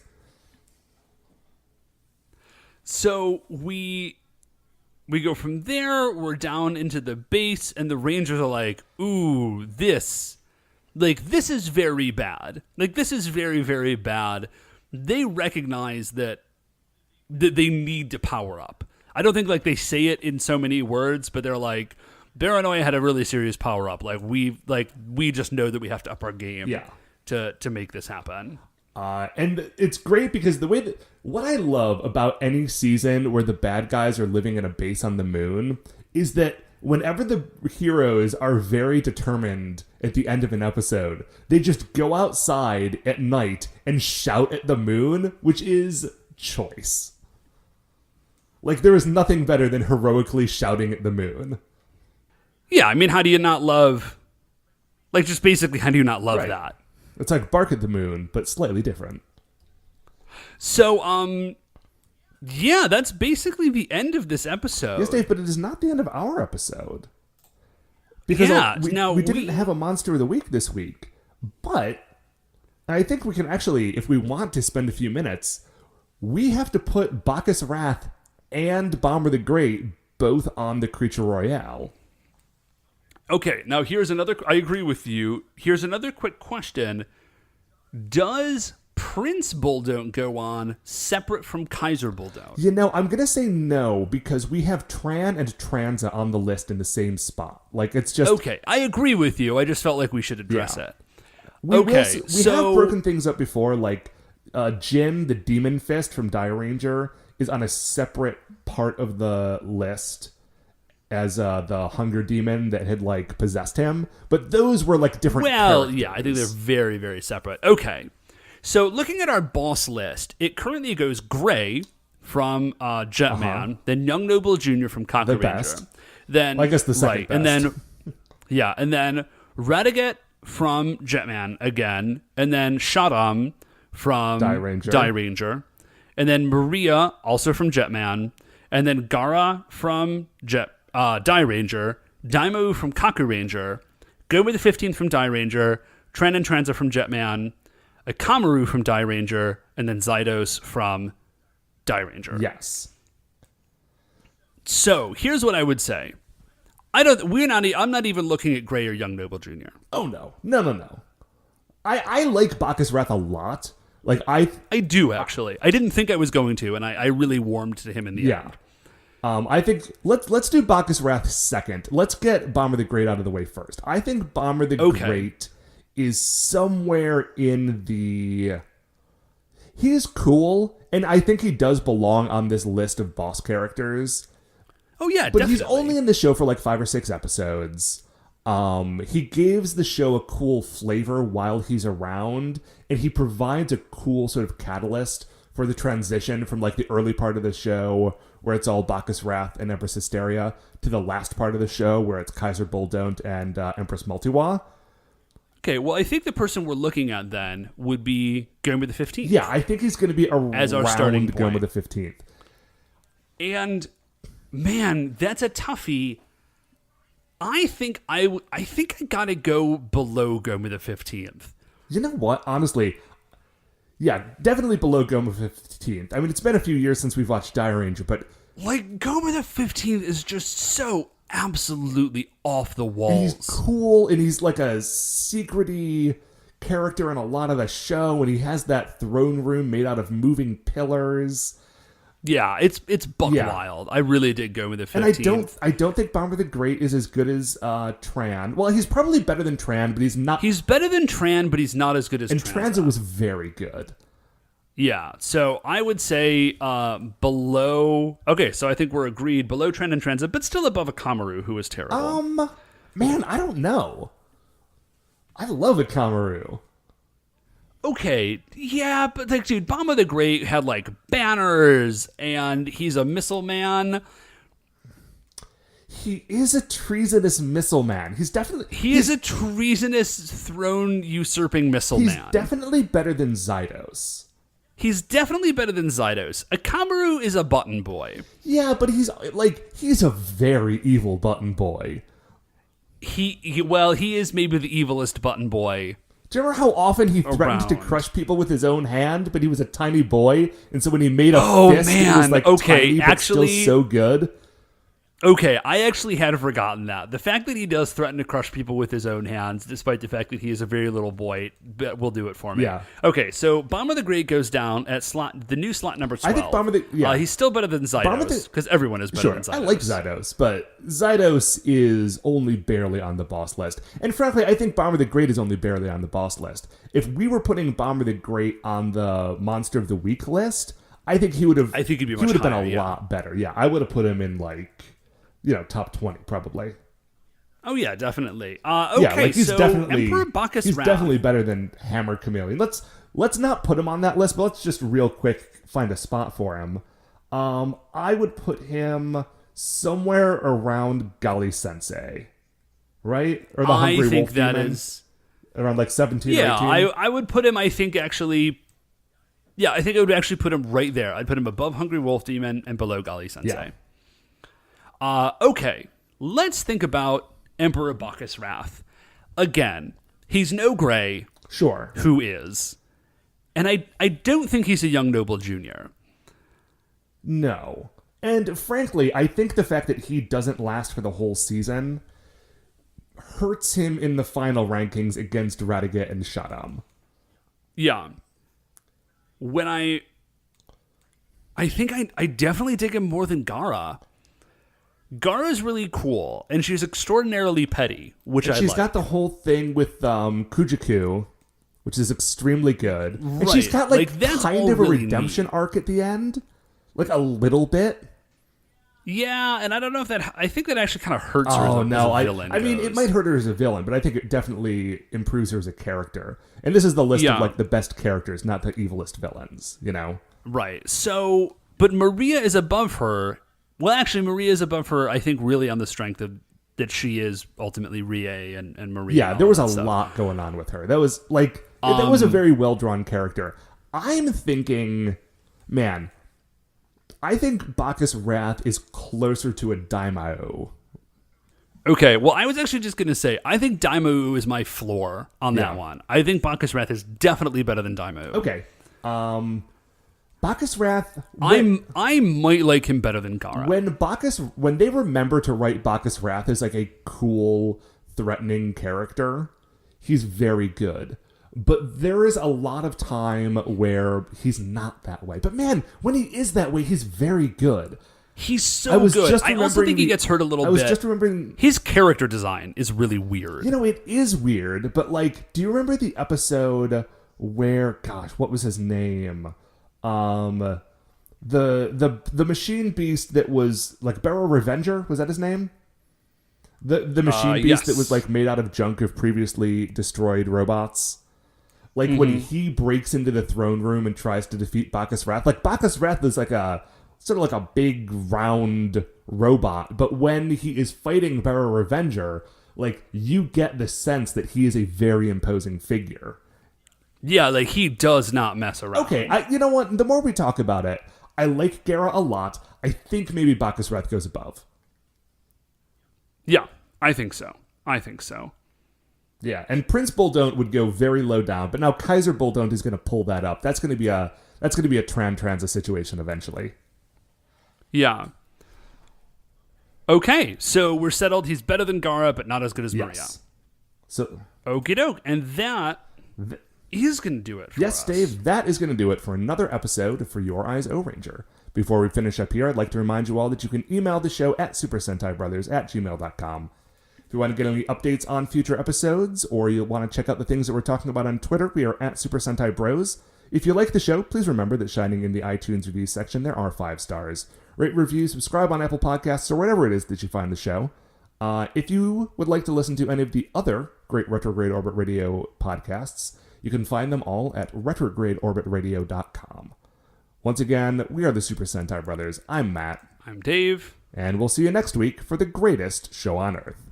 So we go from there, we're down into the base, and the Rangers are like, ooh, this is very bad. This is very, very bad. They recognize that they need to power up. I don't think they say it in so many words, but they're like, Baranoia had a really serious power up. We just know that we have to up our game to make this happen. And it's great because what I love about any season where the bad guys are living in a base on the moon is that whenever the heroes are very determined at the end of an episode, they just go outside at night and shout at the moon, which is choice. There is nothing better than heroically shouting at the moon. Yeah, I mean, how do you not love... just basically, how do you not love that? It's like Bark at the Moon, but slightly different. So, yeah, that's basically the end of this episode. Yes, Dave, but it is not the end of our episode. Because we didn't have a Monster of the Week this week. But I think we can actually, if we want to spend a few minutes, we have to put Bacchus Wrath and Bomber the Great both on the Creature Royale. Okay, now here's another... I agree with you. Here's another quick question. Does Prince Bulldont go on separate from Kaiser Bulldont? I'm going to say no, because we have Tran and Tranza on the list in the same spot. It's just... Okay, I agree with you. I just felt like we should address it. We have broken things up before, Jin, the Demon Fist from Ohranger, is on a separate part of the list as the hunger demon that had possessed him, but those were different characters. Yeah, I think they're very, very separate. Okay, So looking at our boss list, it currently goes Gray from Jetman, then Young Noble Jr. from Kaku Ranger. best. Then I guess the second best. and then and then Radiguet from Jetman again, and then Shadam from Die Ranger. And then Maria also from Jetman, and then Gara from Die Ranger, Daimao from Kaku Ranger, Goma the 15th from Die Ranger, Tran and Tranza from Jetman, Akamaru from Die Ranger, and then Zydos from Die Ranger. Yes. So here's what I would say. I'm not even looking at Gray or Young Noble Jr. Oh, no. I like Bacchus Wrath a lot. Like, I do, actually. I didn't think I was going to, and I really warmed to him in the end. I think let's do Bacchus Wrath second. Let's get Bomber the Great out of the way first. I think Bomber the Great is somewhere in the... He's cool, and I think he does belong on this list of boss characters. Oh, yeah, but definitely. He's only in the show for like 5 or 6 episodes. He gives the show a cool flavor while he's around, and he provides a cool sort of catalyst for the transition from like the early part of the show where it's all Bacchus Wrath and Empress Hysteria to the last part of the show where it's Kaiser Bulldont and Empress Multiwa. Okay, well, I think the person we're looking at then would be Goma the 15th. Yeah, I think he's going to be as our starting point. Goma the 15th. And man, that's a toughie. I think I gotta go below Goma the 15th. You know what? Honestly, yeah, definitely below Goma 15th. I mean, it's been a few years since we've watched Die Ranger, but... Like, Goma the 15th is just so absolutely off the walls. He's cool, and he's like a secrety character in a lot of the show, and he has that throne room made out of moving pillars. Yeah, it's buck wild. I really did Goma the 15th. And I don't think Bomber the Great is as good as Tran. Well, he's probably better than Tran, but he's not... He's better than Tran, but he's not as good as and Tranza. And Tranza was very good. Yeah, so I would say below... Okay, so I think we're agreed. Below Tran and Tranza, but still above Akamaru, who was terrible. Man, I don't know. I love Akamaru. Okay, yeah, but like, dude, Bomber the Great had like banners, and he's a missile man. He is a treasonous missile man. He's a treasonous throne usurping missile man. He's definitely better than Zydos. Akamaru is a button boy. Yeah, but he's a very evil button boy. He is maybe the evilest button boy. Do you remember how often he threatened to crush people with his own hand, but he was a tiny boy, and so when he made a fist, he was like tiny, but still so good? Okay, I actually had forgotten that. The fact that he does threaten to crush people with his own hands, despite the fact that he is a very little boy, will do it for me. Yeah. Okay, so Bomber the Great goes down at the new slot number 12. I think Bomber he's still better than Zydos, because everyone is better than Zydos. I like Zydos, but Zydos is only barely on the boss list. And frankly, I think Bomber the Great is only barely on the boss list. If we were putting Bomber the Great on the Monster of the Week list, I think he would have been a lot better. Yeah, I would have put him in top 20 probably. Oh yeah, definitely. Okay, he's so definitely Emperor Bacchus he's Wrath. definitely better than Hammer Chameleon. Let's not put him on that list, but let's just real quick find a spot for him. I would put him somewhere around Gali Sensei, right? Or the Hungry Wolf Demon, around like 17 or 18. I would put him, I think I would actually put him right there. I'd put him above Hungry Wolf Demon and below Gali Sensei. Yeah. Okay, let's think about Emperor Bacchus Wrath. Again, he's no Gray. Sure. Who is. And I don't think he's a Young Noble Jr. No. And frankly, I think the fact that he doesn't last for the whole season hurts him in the final rankings against Radiguet and Shadam. Yeah. When I think I definitely dig him more than Gara. Gara's really cool, and she's extraordinarily petty, which I like. She's got the whole thing with Kujaku, which is extremely good. Right. And she's got that's kind of a really redemption neat. arc at the end. Like a little bit. Yeah, and I don't know if that... I think that actually kind of hurts her Oh, as no. a villain. I mean, it might hurt her as a villain, but I think it definitely improves her as a character. And this is the list of, like, the best characters, not the evilest villains, you know? Right. So, but Maria is above her. Well, actually, Maria is above her, I think, really on the strength of that she is ultimately Rie and Maria. Yeah, there was a lot going on with her. That was, like... that was a very well-drawn character. I'm thinking... Man... I think Bacchus Wrath is closer to a Daimao. Okay, well, I was actually just going to say, I think Daimao is my floor on that one. I think Bacchus Wrath is definitely better than Daimao. Okay. Bacchus Wrath... I might like him better than Gara. When they remember to write Bacchus Wrath as like a cool, threatening character, he's very good. But there is a lot of time where he's not that way. But man, when he is that way, he's very good. He's so good. I also think he gets hurt a little bit. I was just remembering... His character design is really weird. You know, it is weird, but like, do you remember the episode where... Gosh, what was his name? The machine beast that was... Like, Barrow Revenger? Was that his name? The machine beast that was like made out of junk of previously destroyed robots? Like, when he breaks into the throne room and tries to defeat Bacchus Wrath. Like, Bacchus Wrath is like a... Sort of like a big, round robot. But when he is fighting Barrow Revenger, like, you get the sense that he is a very imposing figure. Yeah, like, he does not mess around. Okay, you know what? The more we talk about it, I like Gara a lot. I think maybe Bacchus Wrath goes above. Yeah, I think so. Yeah, and Prince Bulldont would go very low down, but now Kaiser Bulldont is going to pull that up. That's going to be a Transa situation eventually. Yeah. Okay, so we're settled. He's better than Gara, but not as good as Maria. Yes. So, okie doke, and that is going to do it for us. Yes, Dave, that is going to do it for another episode for Your Eyes Ohranger. Before we finish up here, I'd like to remind you all that you can email the show at supersentaibrothers@gmail.com. If you want to get any updates on future episodes, or you want to check out the things that we're talking about on Twitter, we are at Super Sentai Bros. If you like the show, please remember that shining in the iTunes review section, there are 5 stars. Rate, review, subscribe on Apple Podcasts, or whatever it is that you find the show. If you would like to listen to any of the other great Retrograde Orbit Radio podcasts, you can find them all at retrogradeorbitradio.com. Once again, we are the Super Sentai Brothers. I'm Matt. I'm Dave. And we'll see you next week for the greatest show on Earth.